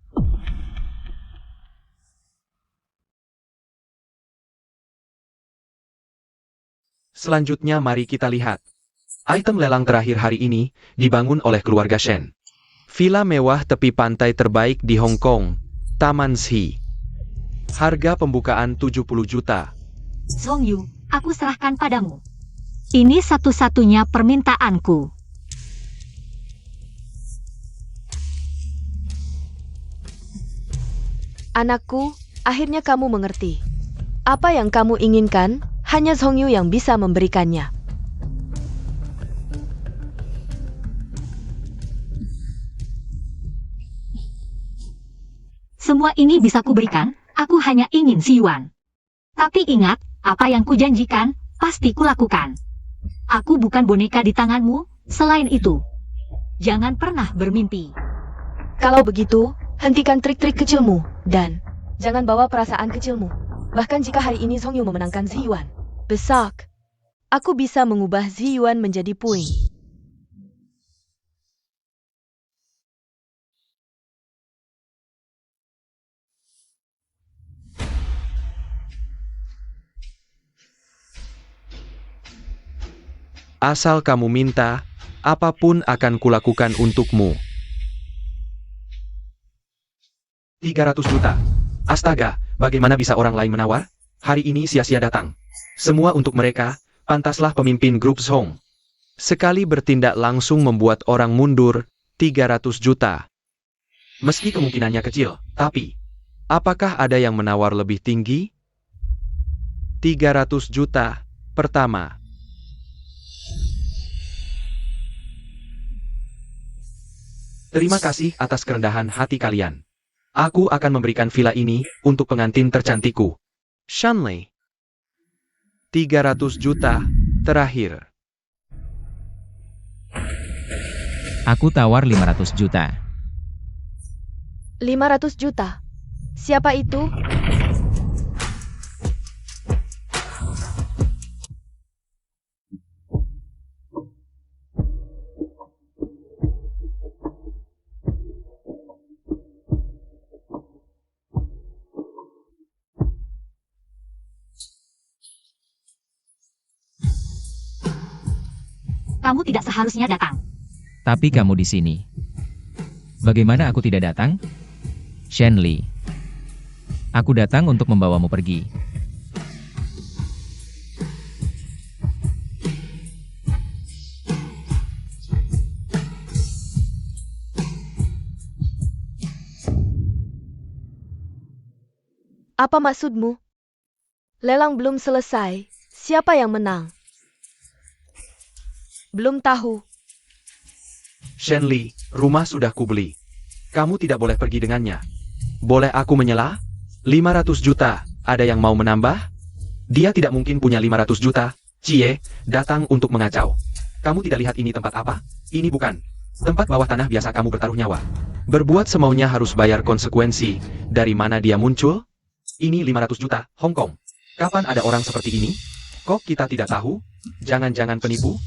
Selanjutnya mari kita lihat. Item lelang terakhir hari ini, dibangun oleh keluarga Shen. Villa mewah tepi pantai terbaik di Hong Kong, Taman Shi. Harga pembukaan 70 juta.
Zhongyu, aku serahkan padamu. Ini satu-satunya permintaanku.
Anakku, akhirnya kamu mengerti. Apa yang kamu inginkan, hanya Zhongyu yang bisa memberikannya.
Semua ini bisa kuberikan, aku hanya ingin si Yuan. Tapi ingat, apa yang kujanjikan, pasti kulakukan. Aku bukan boneka di tanganmu, selain itu. Jangan pernah bermimpi.
Kalau begitu, hentikan trik-trik kecilmu, dan jangan bawa perasaan kecilmu. Bahkan jika hari ini Zhongyu memenangkan Zi Yuan, besok, aku bisa mengubah Zi Yuan menjadi puing.
Asal kamu minta, apapun akan kulakukan untukmu. 300 juta. Astaga, bagaimana bisa orang lain menawar? Hari ini sia-sia datang. Semua untuk mereka, pantaslah pemimpin grup Zhong. Sekali bertindak langsung membuat orang mundur, 300 juta. Meski kemungkinannya kecil, tapi, apakah ada yang menawar lebih tinggi? 300 juta, pertama. Terima kasih atas kerendahan hati kalian. Aku akan memberikan villa ini untuk pengantin tercantikku. Shanley. 300 juta, terakhir.
Aku tawar 500 juta.
500 juta. Siapa itu?
Kamu tidak seharusnya datang.
Tapi kamu di sini. Bagaimana aku tidak datang? Shanley. Aku datang untuk membawamu pergi.
Apa maksudmu? Lelang belum selesai. Siapa yang menang? Belum tahu.
Shanley, rumah sudah kubeli. Kamu tidak boleh pergi dengannya. Boleh aku menyela? 500 juta, ada yang mau menambah? Dia tidak mungkin punya 500 juta. Cie, datang untuk mengacau. Kamu tidak lihat ini tempat apa? Ini bukan tempat bawah tanah biasa kamu bertaruh nyawa. Berbuat semaunya harus bayar konsekuensi. Dari mana dia muncul? Ini 500 juta, Hong Kong. Kapan ada orang seperti ini? Kok kita tidak tahu? Jangan-jangan penipu?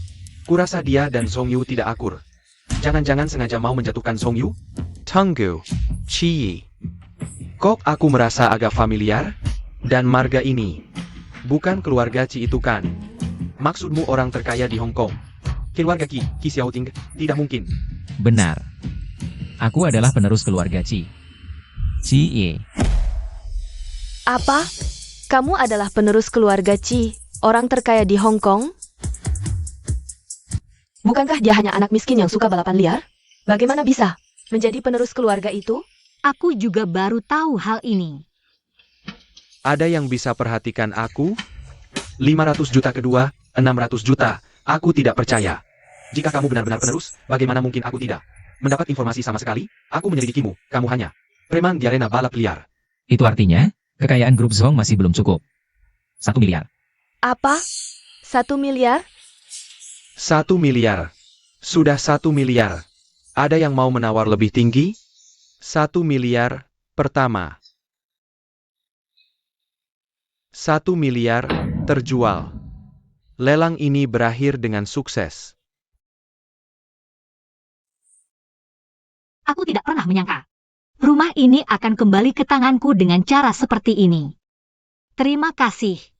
Kurasa dia dan Zhongyu tidak akur. Jangan-jangan sengaja mau menjatuhkan Zhongyu? Tunggu, Ci. Kok aku merasa agak familiar? Dan marga ini. Bukan keluarga Ci itu kan? Maksudmu orang terkaya di Hong Kong? Keluarga Qi Xiaoting? Tidak mungkin.
Benar. Aku adalah penerus keluarga Qi. Cie.
Apa? Kamu adalah penerus keluarga Qi, orang terkaya di Hong Kong? Bukankah dia hanya anak miskin yang suka balapan liar? Bagaimana bisa menjadi penerus keluarga itu?
Aku juga baru tahu hal ini.
Ada yang bisa perhatikan aku? 500 juta kedua, 600 juta. Aku tidak percaya. Jika kamu benar-benar penerus, bagaimana mungkin aku tidak mendapat informasi sama sekali? Aku menyelidikimu, kamu hanya preman di arena balap liar.
Itu artinya, kekayaan grup Zhong masih belum cukup. 1 miliar.
Apa? 1 miliar?
1 miliar. Sudah 1 miliar. Ada yang mau menawar lebih tinggi? 1 miliar, pertama. 1 miliar, terjual. Lelang ini berakhir dengan sukses.
Aku tidak pernah menyangka. Rumah ini akan kembali ke tanganku dengan cara seperti ini. Terima kasih.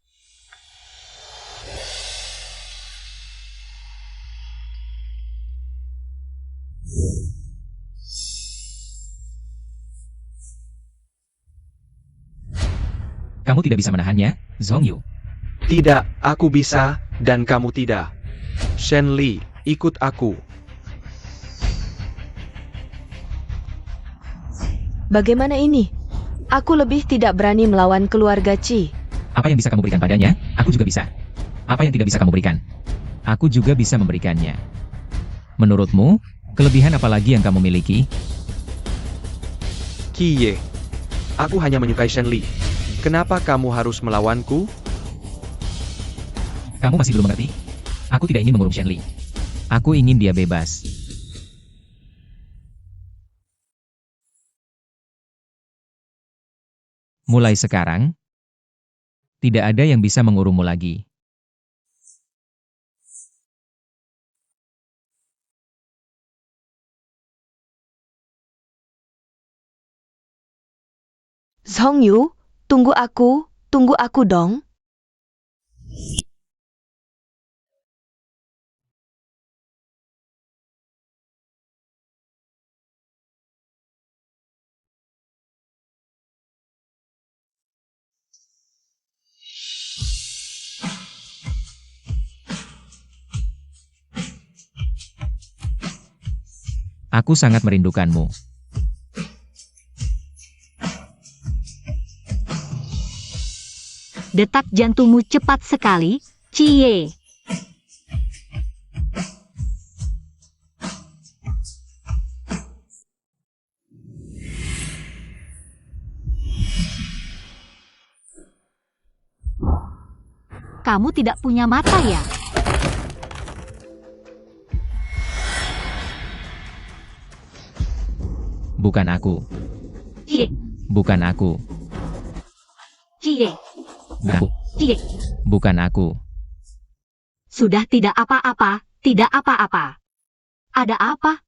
Kamu tidak bisa menahannya, Zhongyu.
Tidak, aku bisa, dan kamu tidak. Shenli, ikut aku.
Bagaimana ini? Aku lebih tidak berani melawan keluarga Qi.
Apa yang bisa kamu berikan padanya, aku juga bisa. Apa yang tidak bisa kamu berikan, aku juga bisa memberikannya. Menurutmu, kelebihan apa lagi yang kamu miliki?
Qiye, aku hanya menyukai Shenli. Kenapa kamu harus melawanku?
Kamu masih belum mengerti? Aku tidak ingin mengurung Shenli. Aku ingin dia bebas. Mulai sekarang, tidak ada yang bisa mengurungmu lagi.
Zhongyu, tunggu aku dong.
Aku sangat merindukanmu.
Detak jantungmu cepat sekali, Cie. Kamu tidak punya mata ya?
Bukan aku.
Cie,
Bukan aku.
Cie,
Aku.
Cie.
Bukan aku.
Sudah tidak apa-apa, tidak apa-apa. Ada apa?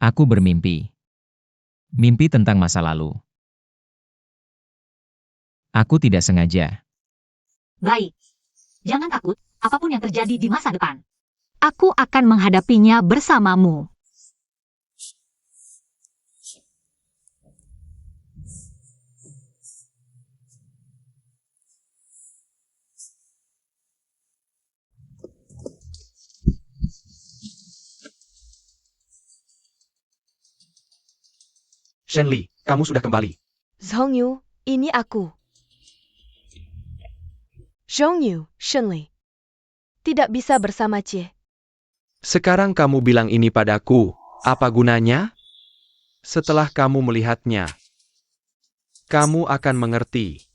Aku bermimpi. Mimpi tentang masa lalu. Aku tidak sengaja.
Baik. Jangan takut, apapun yang terjadi di masa depan. Aku akan menghadapinya bersamamu.
Shenli, kamu sudah kembali.
Zhongyu, ini aku. Zhongyu, Shenli. Tidak bisa bersama Qie.
Sekarang kamu bilang ini padaku, apa gunanya? Setelah kamu melihatnya, kamu akan mengerti.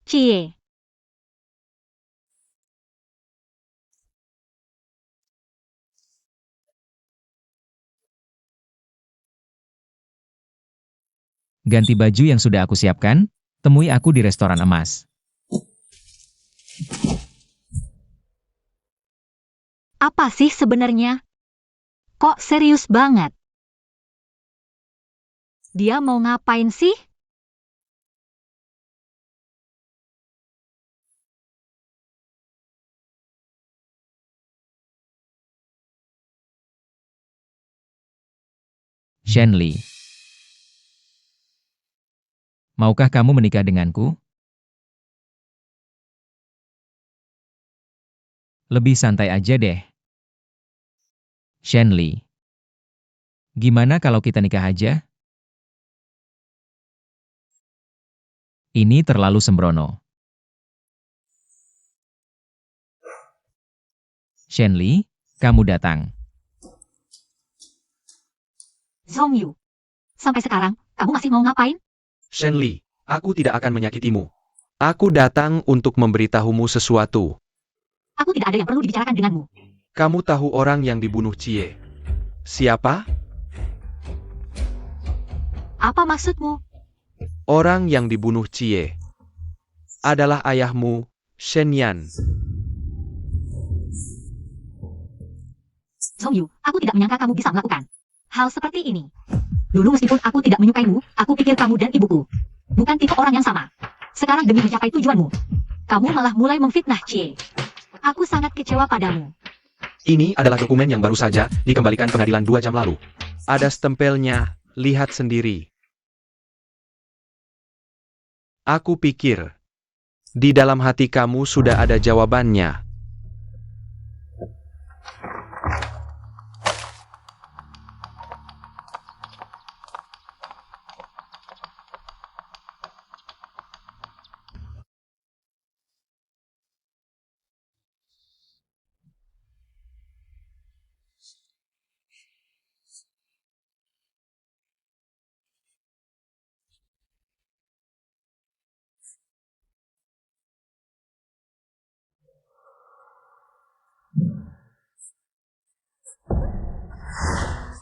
Cie.
Ganti baju yang sudah aku siapkan, temui aku di restoran emas.
Apa sih sebenarnya? Kok serius banget? Dia mau ngapain sih?
Shenli. Maukah kamu menikah denganku? Lebih santai aja deh. Shenli. Gimana kalau kita nikah aja? Ini terlalu sembrono. Shenli, kamu datang.
Zhongyu. Sampai sekarang, kamu masih mau ngapain?
Shenli, aku tidak akan menyakitimu. Aku datang untuk memberitahumu sesuatu.
Aku tidak ada yang perlu dibicarakan denganmu.
Kamu tahu orang yang dibunuh Cie? Siapa?
Apa maksudmu?
Orang yang dibunuh Cie adalah ayahmu, Shenyan.
Zongyu, aku tidak menyangka kamu bisa melakukan hal seperti ini. Dulu meskipun aku tidak menyukaimu, aku pikir kamu dan ibuku bukan tipe orang yang sama. Sekarang demi mencapai tujuanmu, kamu malah mulai memfitnah Chie. Aku sangat kecewa padamu.
Ini adalah dokumen yang baru saja dikembalikan pengadilan 2 jam lalu. Ada stempelnya, lihat sendiri. Aku pikir, di dalam hati kamu sudah ada jawabannya.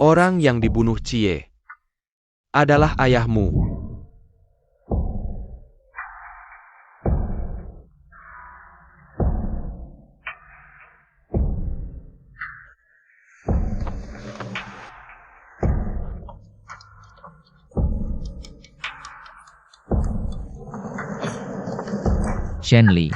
Orang yang dibunuh Chie adalah ayahmu.
Shenli.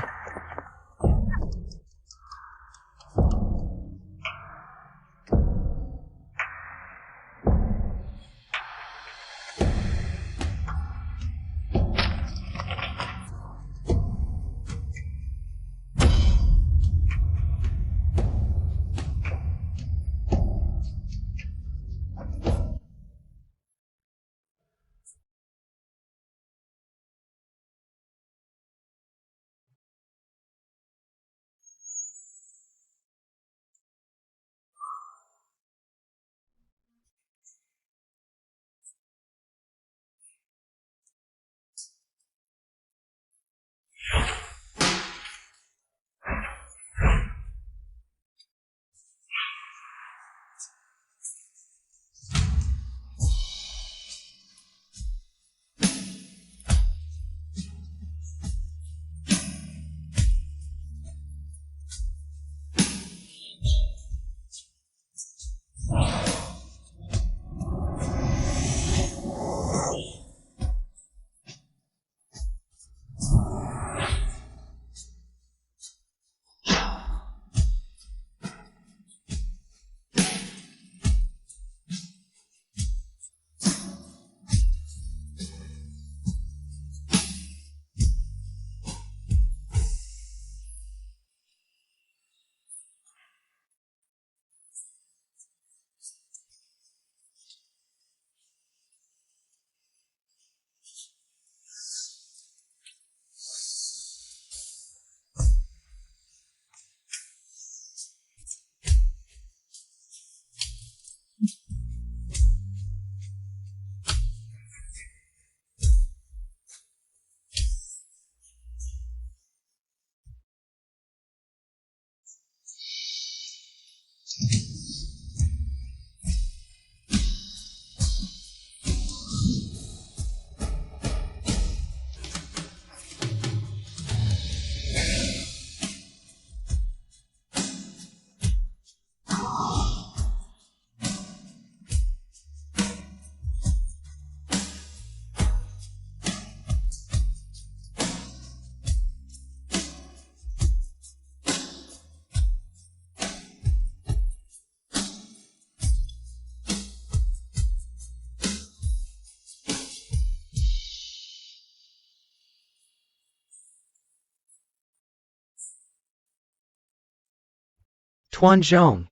Tuan Zhong,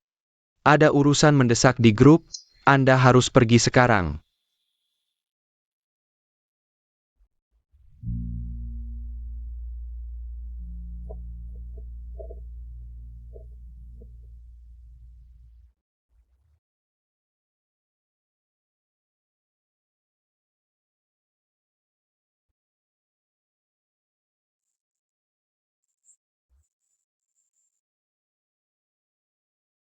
ada urusan mendesak di grup, Anda harus pergi sekarang.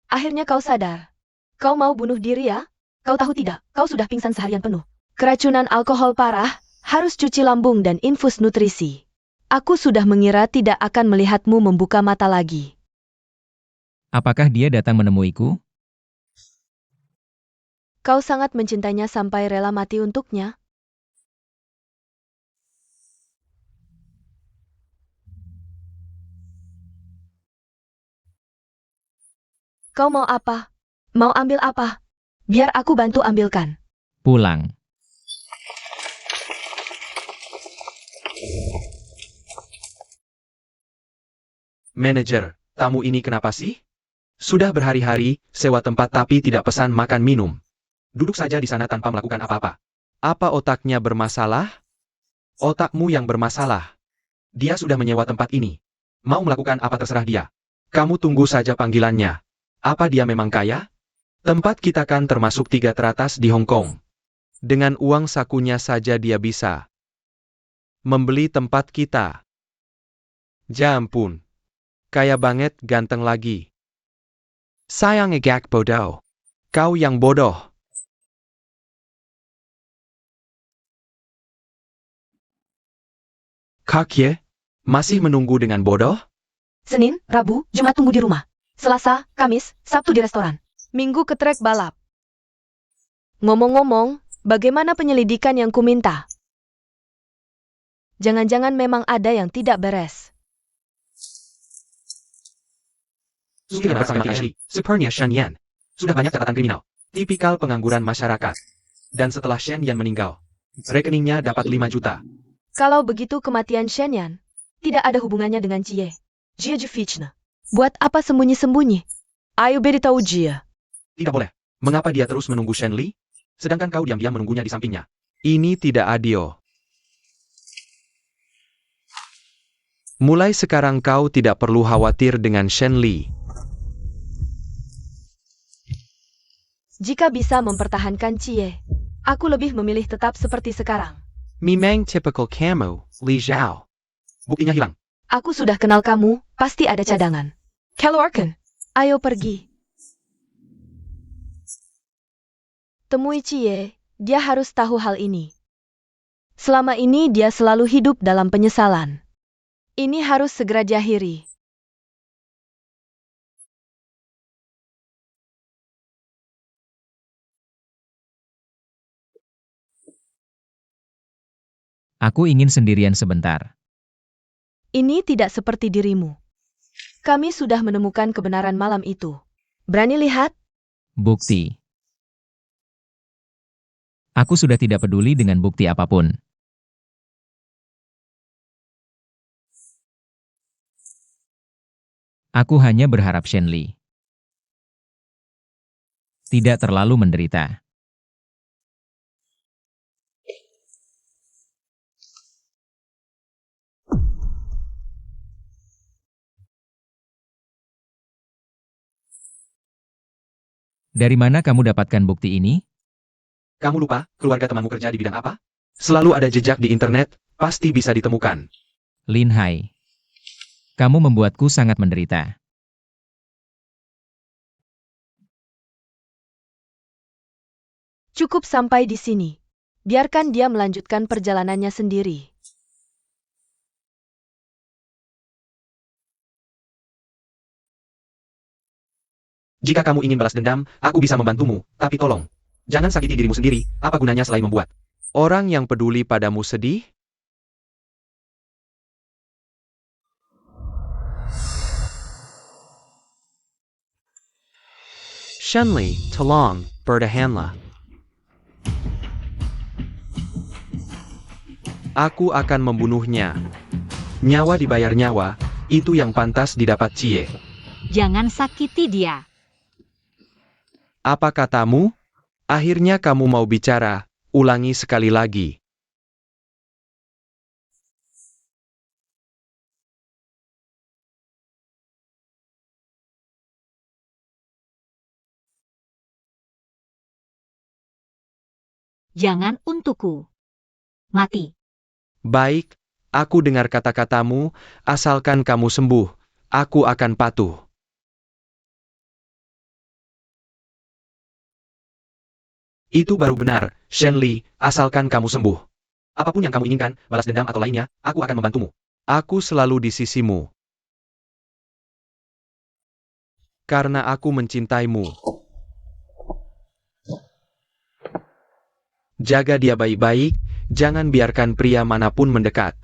Akhirnya kau sadar. Kau mau bunuh diri ya? Kau tahu tidak, kau sudah pingsan seharian penuh. Keracunan alkohol parah, harus cuci lambung dan infus nutrisi. Aku sudah mengira tidak akan melihatmu membuka mata lagi.
Apakah dia datang menemuiku?
Kau sangat mencintainya sampai rela mati untuknya? Kau mau apa? Mau ambil apa? Biar aku bantu ambilkan.
Pulang.
Manajer, tamu ini kenapa sih? Sudah berhari-hari, sewa tempat tapi tidak pesan makan minum. Duduk saja di sana tanpa melakukan apa-apa. Apa otaknya bermasalah? Otakmu yang bermasalah. Dia sudah menyewa tempat ini. Mau melakukan apa terserah dia. Kamu tunggu saja panggilannya. Apa dia memang kaya? Tempat kita kan termasuk 3 teratas di Hong Kong. Dengan uang sakunya saja dia bisa membeli tempat kita. Ya ampun. Kaya banget, ganteng lagi. Sayang egak bodoh. Kau yang bodoh. Kakye, masih menunggu dengan bodoh?
Senin, Rabu, Jumat tunggu di rumah. Selasa, Kamis, Sabtu di restoran. Minggu ke trek balap. Ngomong-ngomong, bagaimana penyelidikan yang kuminta? Jangan-jangan memang ada yang tidak beres.
Sudah bersama Ashley, sepertinya Shen Yan. Sudah banyak catatan kriminal. Tipikal pengangguran masyarakat. Dan setelah Shen Yan meninggal, rekeningnya dapat 5 juta.
Kalau begitu kematian Shenyan tidak ada hubungannya dengan Jie. Jie Jufichna. Buat apa sembunyi-sembunyi? Ayo beritahu Jie.
Tidak boleh. Mengapa dia terus menunggu Shen Li? Sedangkan kau diam-diam menunggunya di sampingnya. Ini tidak adil. Mulai sekarang kau tidak perlu khawatir dengan Shen Li.
Jika bisa mempertahankan Jie, aku lebih memilih tetap seperti sekarang.
Memang typical kamu, Li Zhao. Buktinya hilang.
Aku sudah kenal kamu, pasti ada cadangan. Kelorken, ayo pergi. Temui Jie, dia harus tahu hal ini. Selama ini dia selalu hidup dalam penyesalan. Ini harus segera diakhiri.
Aku ingin sendirian sebentar.
Ini tidak seperti dirimu. Kami sudah menemukan kebenaran malam itu. Berani lihat?
Bukti. Aku sudah tidak peduli dengan bukti apapun. Aku hanya berharap Shen Li tidak terlalu menderita. Dari mana kamu dapatkan bukti ini?
Kamu lupa, keluarga temanmu kerja di bidang apa? Selalu ada jejak di internet, pasti bisa ditemukan.
Lin Hai. Kamu membuatku sangat menderita.
Cukup sampai di sini. Biarkan dia melanjutkan perjalanannya sendiri.
Jika kamu ingin balas dendam, aku bisa membantumu, tapi tolong. Jangan sakiti dirimu sendiri, apa gunanya selain membuat orang yang peduli padamu sedih? Shenli, tolong, bertahanlah. Aku akan membunuhnya. Nyawa dibayar nyawa, itu yang pantas didapat Cie.
Jangan sakiti dia.
Apa katamu? Akhirnya kamu mau bicara, ulangi sekali lagi.
Jangan untukku. Mati.
Baik, aku dengar kata-katamu, asalkan kamu sembuh, aku akan patuh. Itu baru benar, Shen Li, asalkan kamu sembuh. Apapun yang kamu inginkan, balas dendam atau lainnya, aku akan membantumu. Aku selalu di sisimu. Karena aku mencintaimu. Jaga dia baik-baik, jangan biarkan pria manapun mendekat.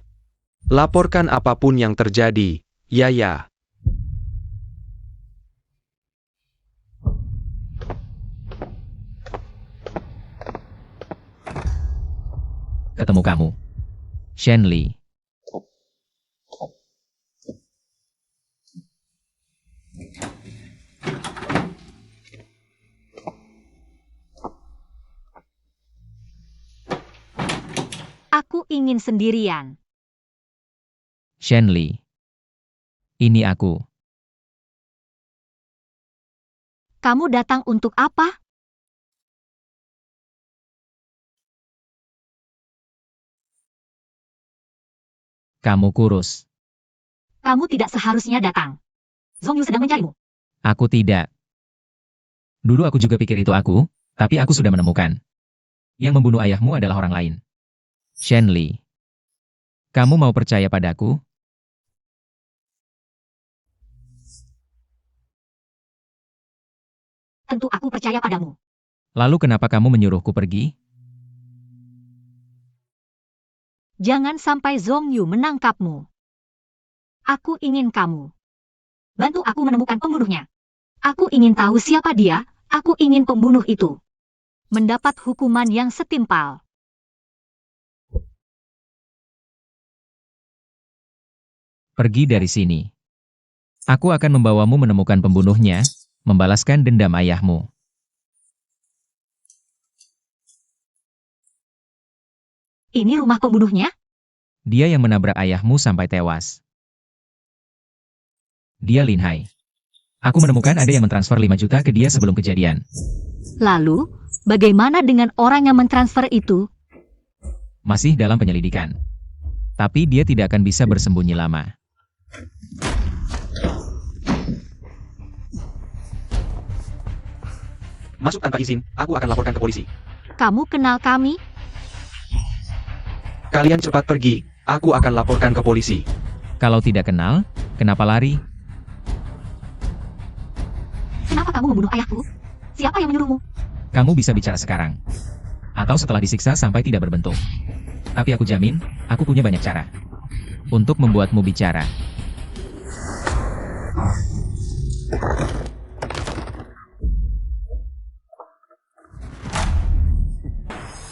Laporkan apapun yang terjadi, Yaya.
Ketemu kamu. Shenli.
Aku ingin sendirian.
Shenli. Ini aku.
Kamu datang untuk apa?
Kamu kurus.
Kamu tidak seharusnya datang. Zongyu sedang mencarimu.
Aku tidak. Dulu aku juga pikir itu aku, tapi aku sudah menemukan. Yang membunuh ayahmu adalah orang lain. Shenli. Kamu mau percaya padaku?
Tentu aku percaya padamu.
Lalu kenapa kamu menyuruhku pergi?
Jangan sampai Zongyu menangkapmu. Aku ingin kamu. Bantu aku menemukan pembunuhnya. Aku ingin tahu siapa dia, aku ingin pembunuh itu mendapat hukuman yang setimpal.
Pergi dari sini. Aku akan membawamu menemukan pembunuhnya, membalaskan dendam ayahmu.
Ini rumah pembunuhnya?
Dia yang menabrak ayahmu sampai tewas. Dia Lin Hai. Aku menemukan ada yang mentransfer 5 juta ke dia sebelum kejadian.
Lalu, bagaimana dengan orang yang mentransfer itu?
Masih dalam penyelidikan. Tapi dia tidak akan bisa bersembunyi lama.
Masuk tanpa izin, aku akan laporkan ke polisi.
Kamu kenal kami?
Kalian cepat pergi, aku akan laporkan ke polisi.
Kalau tidak kenal, kenapa lari?
Kenapa kamu membunuh ayahku? Siapa yang menyuruhmu?
Kamu bisa bicara sekarang. Atau setelah disiksa sampai tidak berbentuk. Tapi aku jamin, aku punya banyak cara. Untuk membuatmu bicara.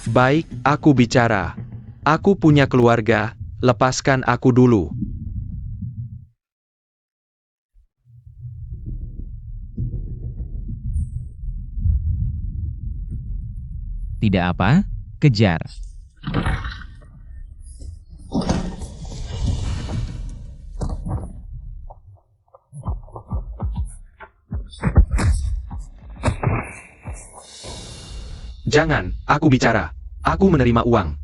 Baik, aku bicara. Aku punya keluarga, lepaskan aku dulu.
Tidak apa, kejar.
Jangan, aku bicara. Aku menerima uang.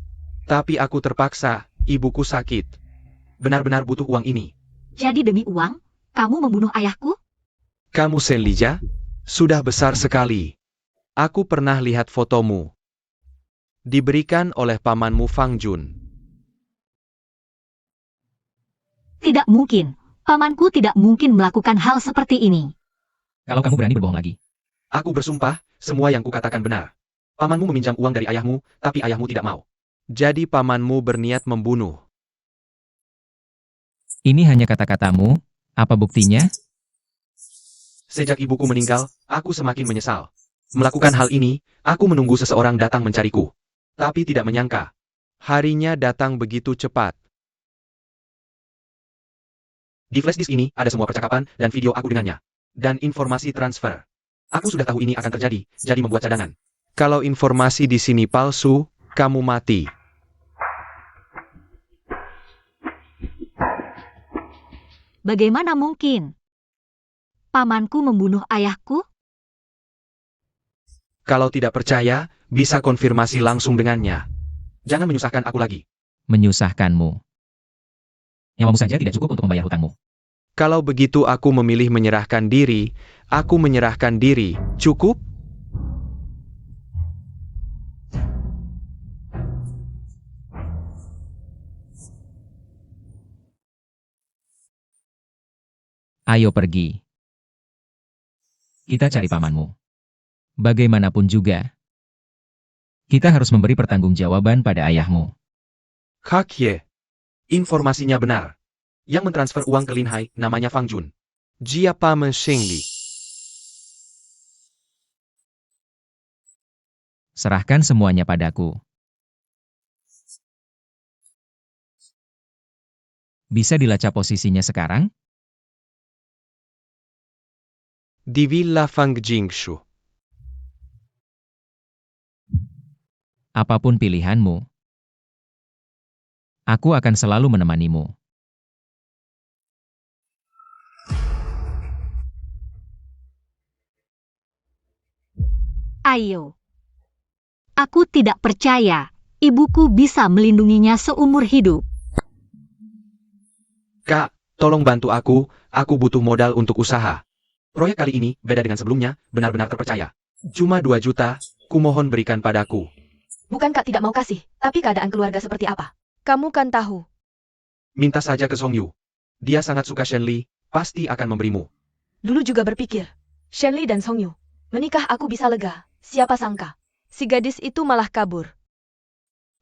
Tapi aku terpaksa, ibuku sakit. Benar-benar butuh uang ini.
Jadi demi uang, kamu membunuh ayahku?
Kamu Senlija? Sudah besar sekali. Aku pernah lihat fotomu. Diberikan oleh pamanmu Fang Jun.
Tidak mungkin. Pamanku tidak mungkin melakukan hal seperti ini.
Kalau kamu berani berbohong lagi.
Aku bersumpah, semua yang kukatakan benar. Pamanmu meminjam uang dari ayahmu, tapi ayahmu tidak mau. Jadi pamanmu berniat membunuh.
Ini hanya kata-katamu, apa buktinya?
Sejak ibuku meninggal, aku semakin menyesal. Melakukan hal ini, aku menunggu seseorang datang mencariku. Tapi tidak menyangka. Harinya datang begitu cepat. Di flash disk ini ada semua percakapan dan video aku dengannya. Dan informasi transfer. Aku sudah tahu ini akan terjadi, jadi membuat cadangan. Kalau informasi di sini palsu, kamu mati.
Bagaimana mungkin? Pamanku membunuh ayahku?
Kalau tidak percaya, bisa konfirmasi langsung dengannya. Jangan menyusahkan aku lagi.
Menyusahkanmu. Nyawamu saja tidak cukup untuk membayar hutangmu.
Kalau begitu aku memilih menyerahkan diri, aku menyerahkan diri, cukup?
Ayo pergi. Kita cari pamanmu. Bagaimanapun juga, kita harus memberi pertanggungjawaban pada ayahmu.
Kak Ye. Informasinya benar. Yang mentransfer uang ke Lin Hai namanya Fang Jun. Jia Pamen Shengli.
Serahkan semuanya padaku. Bisa dilacak posisinya sekarang?
Di Villa Fang Jingshu.
Apapun pilihanmu, aku akan selalu menemanimu.
Ayo. Aku tidak percaya ibuku bisa melindunginya seumur hidup.
Kak, tolong bantu aku butuh modal untuk usaha. Proyek kali ini beda dengan sebelumnya, benar-benar terpercaya. Cuma 2 juta, kumohon berikan padaku.
Bukan Kak tidak mau kasih, tapi keadaan keluarga seperti apa? Kamu kan tahu.
Minta saja ke Song Yu. Dia sangat suka Shenli, pasti akan memberimu.
Dulu juga berpikir, Shenli dan Song Yu, menikah aku bisa lega, siapa sangka. Si gadis itu malah kabur.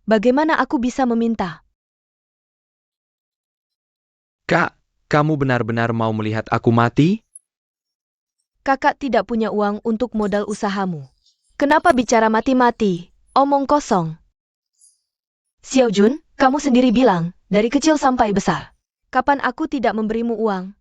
Bagaimana aku bisa meminta?
Kak, kamu benar-benar mau melihat aku mati?
Kakak tidak punya uang untuk modal usahamu. Kenapa bicara mati-mati? Omong kosong. Xiao Jun, kamu sendiri bilang, dari kecil sampai besar. Kapan aku tidak memberimu uang?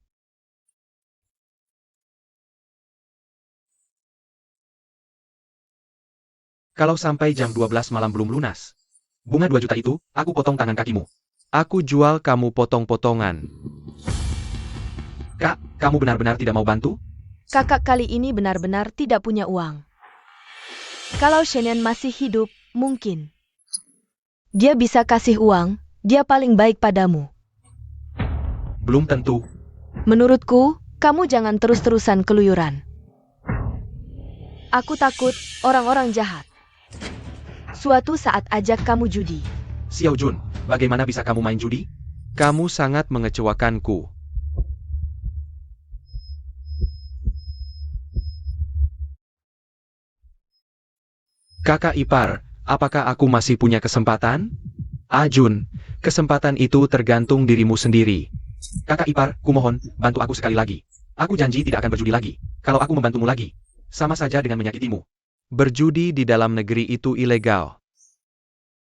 Kalau sampai jam 12 malam belum lunas. Bunga 2 juta itu, aku potong tangan kakimu. Aku jual kamu potong-potongan. Kak, kamu benar-benar tidak mau bantu?
Kakak kali ini benar-benar tidak punya uang. Kalau Shenyan masih hidup, mungkin. Dia bisa kasih uang, dia paling baik padamu.
Belum tentu.
Menurutku, kamu jangan terus-terusan keluyuran. Aku takut orang-orang jahat. Suatu saat ajak kamu judi.
Xiao Jun, bagaimana bisa kamu main judi? Kamu sangat mengecewakanku. Kakak ipar, apakah aku masih punya kesempatan? Jun, kesempatan itu tergantung dirimu sendiri. Kakak ipar, kumohon, bantu aku sekali lagi. Aku janji tidak akan berjudi lagi. Kalau aku membantumu lagi, sama saja dengan menyakitimu. Berjudi di dalam negeri itu ilegal.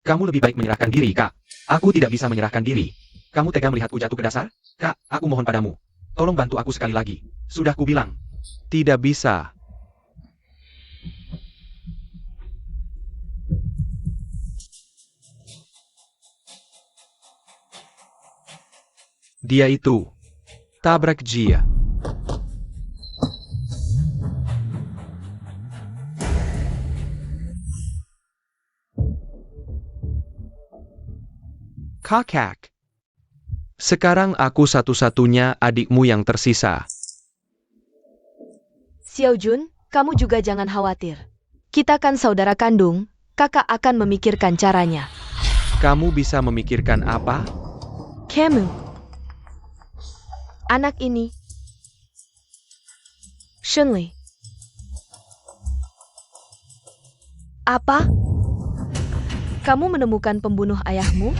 Kamu lebih baik menyerahkan diri, Kak. Aku tidak bisa menyerahkan diri. Kamu tega melihatku jatuh ke dasar? Kak, aku mohon padamu. Tolong bantu aku sekali lagi. Sudah kubilang. Tidak bisa. Dia itu. Tabrak Jia. Kakak. Sekarang aku satu-satunya adikmu yang tersisa.
Xiao Jun, kamu juga jangan khawatir. Kita kan saudara kandung, kakak akan memikirkan caranya.
Kamu bisa memikirkan apa?
Kamu. Anak ini. Shenli. Apa? Kamu menemukan pembunuh ayahmu?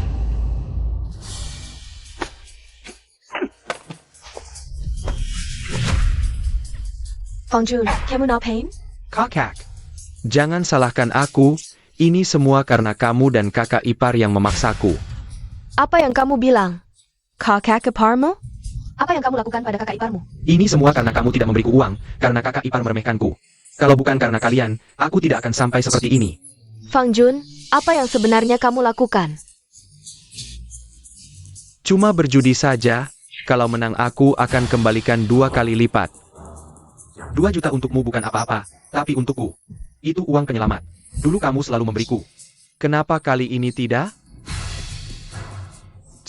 Fang Jun, kamu no pain?
Kakak. Jangan salahkan aku, ini semua karena kamu dan kakak ipar yang memaksaku.
Apa yang kamu bilang? Kakak iparmu? Apa yang kamu lakukan pada kakak iparmu?
Ini semua karena kamu tidak memberiku uang, karena kakak ipar meremehkanku. Kalau bukan karena kalian, aku tidak akan sampai seperti ini.
Fang Jun, apa yang sebenarnya kamu lakukan?
Cuma berjudi saja, kalau menang aku akan kembalikan 2 kali lipat. 2 juta untukmu bukan apa-apa, tapi untukku. Itu uang penyelamat. Dulu kamu selalu memberiku. Kenapa kali ini tidak?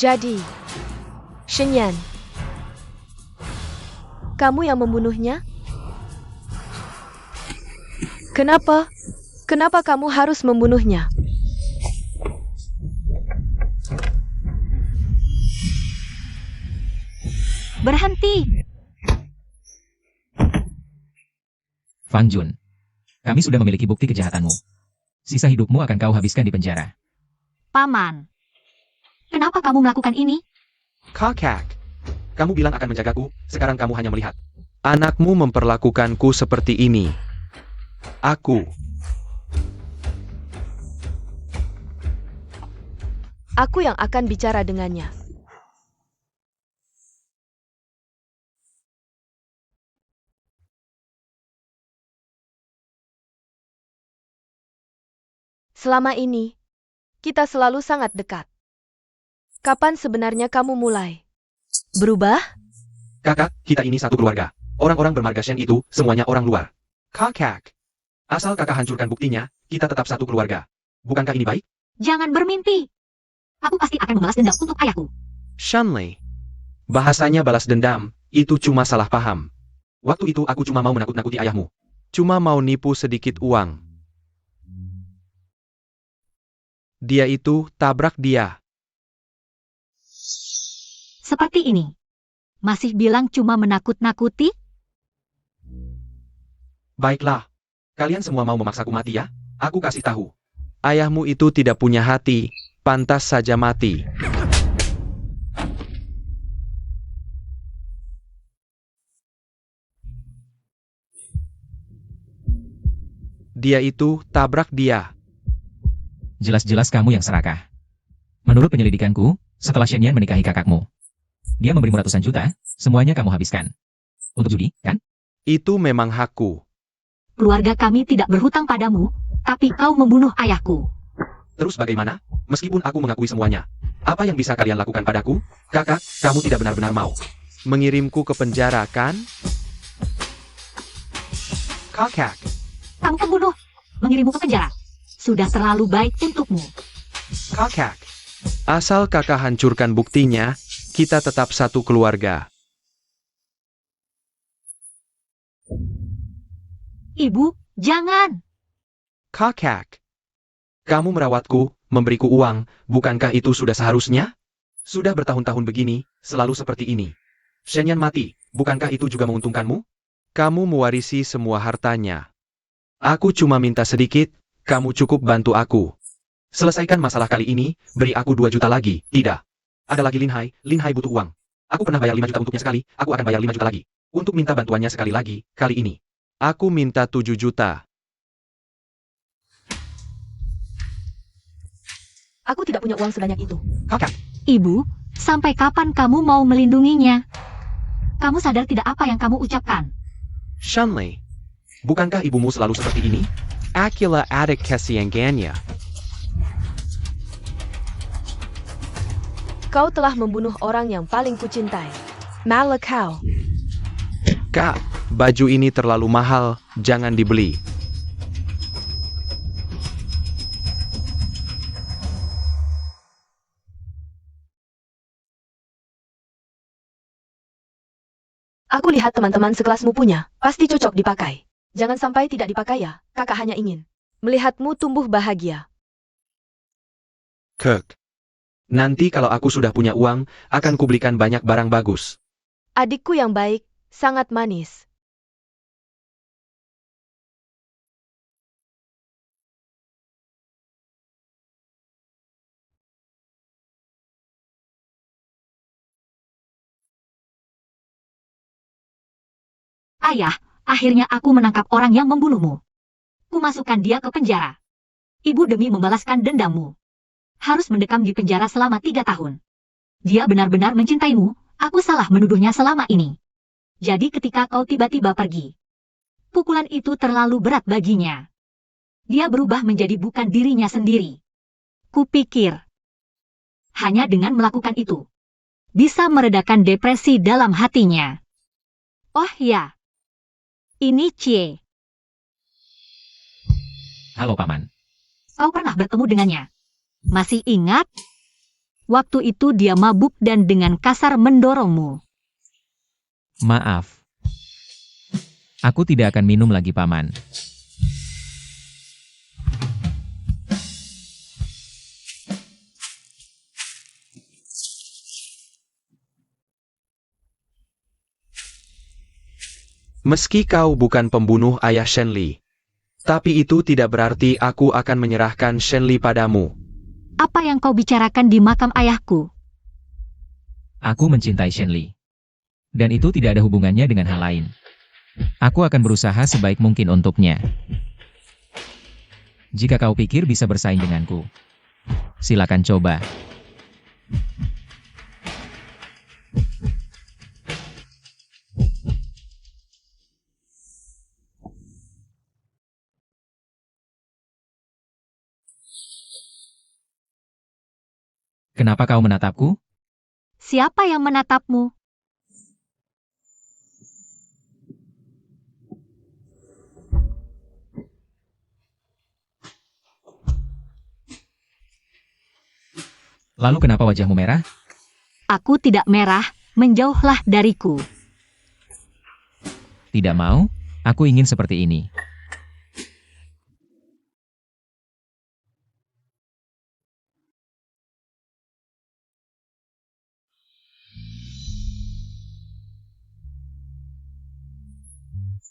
Jadi, Shenyan, kamu yang membunuhnya? Kenapa? Kenapa kamu harus membunuhnya?
Berhenti!
Fang Jun. Kami sudah memiliki bukti kejahatanmu. Sisa hidupmu akan kau habiskan di penjara.
Paman. Kenapa kamu melakukan ini?
Kakak. Kamu bilang akan menjagaku, sekarang kamu hanya melihat. Anakmu memperlakukanku seperti ini. Aku.
Aku yang akan bicara dengannya. Selama ini, kita selalu sangat dekat. Kapan sebenarnya kamu mulai berubah?
Kakak, kita ini satu keluarga. Orang-orang bermarga Shen itu, semuanya orang luar. Kakak. Asal kakak hancurkan buktinya, kita tetap satu keluarga. Bukankah ini baik?
Jangan bermimpi. Aku pasti akan membalas dendam untuk ayahku.
Shanley. Bahasanya balas dendam, itu cuma salah paham. Waktu itu aku cuma mau menakut-nakuti ayahmu. Cuma mau nipu sedikit uang. Dia itu, tabrak dia.
Seperti ini. Masih bilang cuma menakut-nakuti?
Baiklah. Kalian semua mau memaksaku mati ya? Aku kasih tahu. Ayahmu itu tidak punya hati, pantas saja mati. Dia itu, tabrak dia.
Jelas-jelas kamu yang serakah. Menurut penyelidikanku, setelah Shen Yan menikahi kakakmu, dia memberimu ratusan juta, semuanya kamu habiskan. Untuk judi, kan?
Itu memang hakku.
Keluarga kami tidak berhutang padamu, tapi kau membunuh ayahku.
Terus bagaimana? Meskipun aku mengakui semuanya. Apa yang bisa kalian lakukan padaku? Kakak, kamu tidak benar-benar mau mengirimku ke penjara, kan? Kakak.
Kamu pembunuh. Mengirimmu ke penjara. Sudah terlalu baik untukmu.
Kakak. Asal kakak hancurkan buktinya, kita tetap satu keluarga.
Ibu, jangan.
Kakak. Kamu merawatku, memberiku uang, bukankah itu sudah seharusnya? Sudah bertahun-tahun begini, selalu seperti ini. Shen Yan mati, bukankah itu juga menguntungkanmu? Kamu mewarisi semua hartanya. Aku cuma minta sedikit, kamu cukup bantu aku. Selesaikan masalah kali ini, beri aku 2 juta lagi. Tidak. Ada lagi Lin Hai butuh uang. Aku pernah bayar 5 juta untuknya sekali, aku akan bayar 5 juta lagi. Untuk minta bantuannya sekali lagi, kali ini. Aku minta 7 juta.
Aku tidak punya uang sebanyak itu.
Kakak.
Ibu, sampai kapan kamu mau melindunginya? Kamu sadar tidak apa yang kamu ucapkan?
Shanley. Bukankah ibumu selalu seperti ini? Akila adik kasiangannya.
Kau telah membunuh orang yang paling kucintai. Malakau.
Kak, baju ini terlalu mahal, jangan dibeli.
Aku lihat teman-teman sekelasmu punya, pasti cocok dipakai. Jangan sampai tidak dipakai ya, kakak hanya ingin melihatmu tumbuh bahagia.
Kirk. Nanti kalau aku sudah punya uang, akan kubelikan banyak barang bagus.
Adikku yang baik, sangat manis.
Ayah, akhirnya aku menangkap orang yang membunuhmu. Kumasukkan dia ke penjara. Ibu demi membalaskan dendammu. Harus mendekam di penjara selama 3 tahun. Dia benar-benar mencintaimu, aku salah menuduhnya selama ini. Jadi ketika kau tiba-tiba pergi, pukulan itu terlalu berat baginya. Dia berubah menjadi bukan dirinya sendiri. Kupikir, hanya dengan melakukan itu, bisa meredakan depresi dalam hatinya. Oh ya, ini Cie.
Halo Paman.
Kau pernah bertemu dengannya? Masih ingat? Waktu itu dia mabuk dan dengan kasar mendorongmu.
Maaf. Aku tidak akan minum lagi Paman.
Meski kau bukan pembunuh ayah Shenli, tapi itu tidak berarti aku akan menyerahkan Shenli padamu.
Apa yang kau bicarakan di makam ayahku?
Aku mencintai Shenli. Dan itu tidak ada hubungannya dengan hal lain. Aku akan berusaha sebaik mungkin untuknya. Jika kau pikir bisa bersaing denganku, silakan coba. Kenapa kau menatapku?
Siapa yang menatapmu?
Lalu kenapa wajahmu merah?
Aku tidak merah, menjauhlah dariku.
Tidak mau? Aku ingin seperti ini.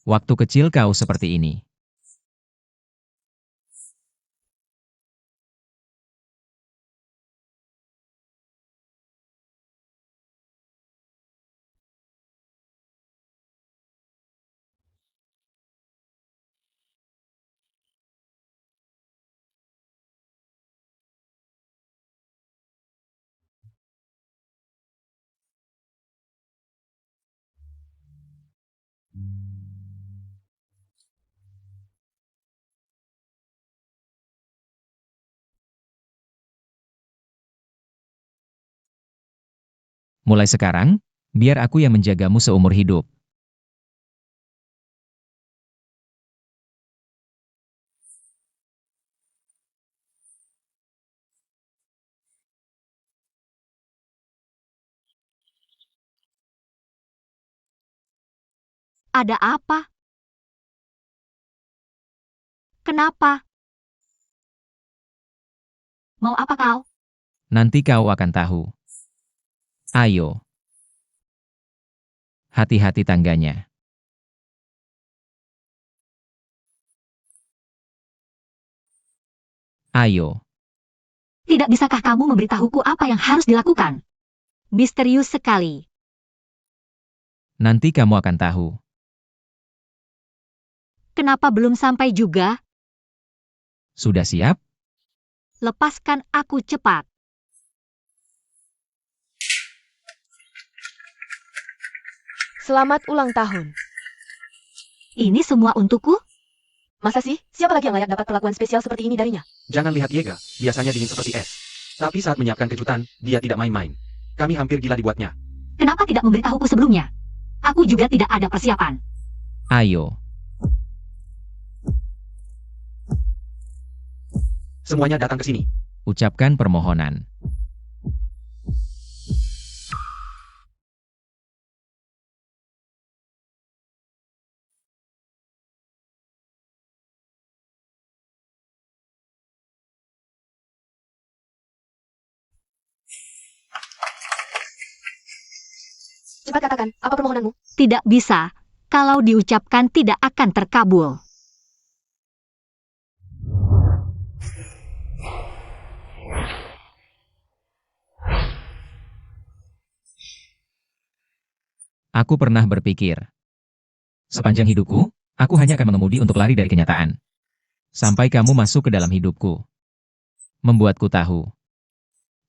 Waktu kecil kau seperti ini. Mulai sekarang, biar aku yang menjagamu seumur hidup.
Ada apa? Kenapa? Mau apa kau?
Nanti kau akan tahu. Ayo. Hati-hati tangganya. Ayo.
Tidak bisakah kamu memberitahuku apa yang harus dilakukan? Misterius sekali.
Nanti kamu akan tahu.
Kenapa belum sampai juga?
Sudah siap?
Lepaskan aku cepat.
Selamat ulang tahun.
Ini semua untukku?
Masa sih? Siapa lagi yang layak dapat perlakuan spesial seperti ini darinya?
Jangan lihat Yega, biasanya dingin seperti es. Tapi saat menyiapkan kejutan, dia tidak main-main. Kami hampir gila dibuatnya.
Kenapa tidak memberitahuku sebelumnya? Aku juga tidak ada persiapan.
Ayo.
Semuanya datang ke sini.
Ucapkan permohonan.
Cepat katakan, apa permohonanmu?
Tidak bisa. Kalau diucapkan tidak akan terkabul.
Aku pernah berpikir. Sepanjang hidupku, aku hanya akan mengemudi untuk lari dari kenyataan. Sampai kamu masuk ke dalam hidupku. Membuatku tahu.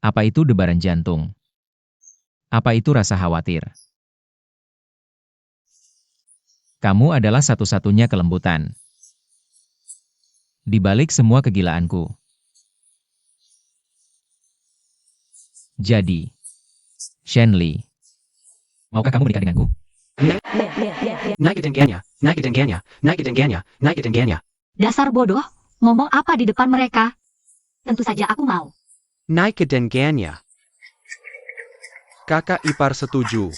Apa itu debaran jantung? Apa itu rasa khawatir? Kamu adalah satu-satunya kelembutan. Di balik semua kegilaanku. Jadi, Shenli, maukah kamu menikah denganku?
Naik dengannya, naik dengannya, naik dengannya, naik dengannya.
Dasar bodoh, ngomong apa di depan mereka? Tentu saja aku mau.
Naik dengannya. Kakak ipar setuju.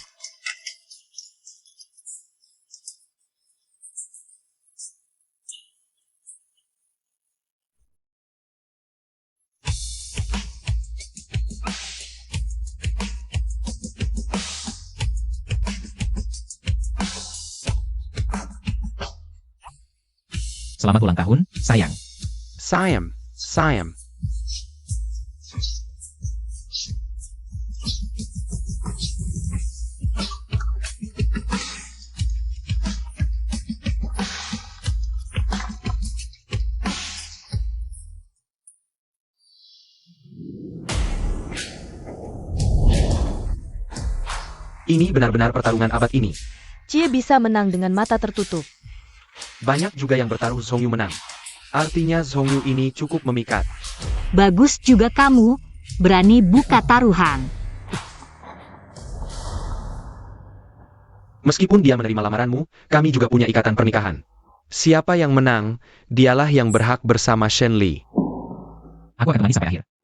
Selamat ulang tahun, sayang.
Sayang. Ini benar-benar pertarungan abad ini.
Cie bisa menang dengan mata tertutup.
Banyak juga yang bertaruh Zhongyu menang. Artinya Zhongyu ini cukup memikat.
Bagus juga kamu, berani buka taruhan.
Meskipun dia menerima lamaranmu, kami juga punya ikatan pernikahan. Siapa yang menang, dialah yang berhak bersama Shen Li.
Aku akan temani sampai akhir.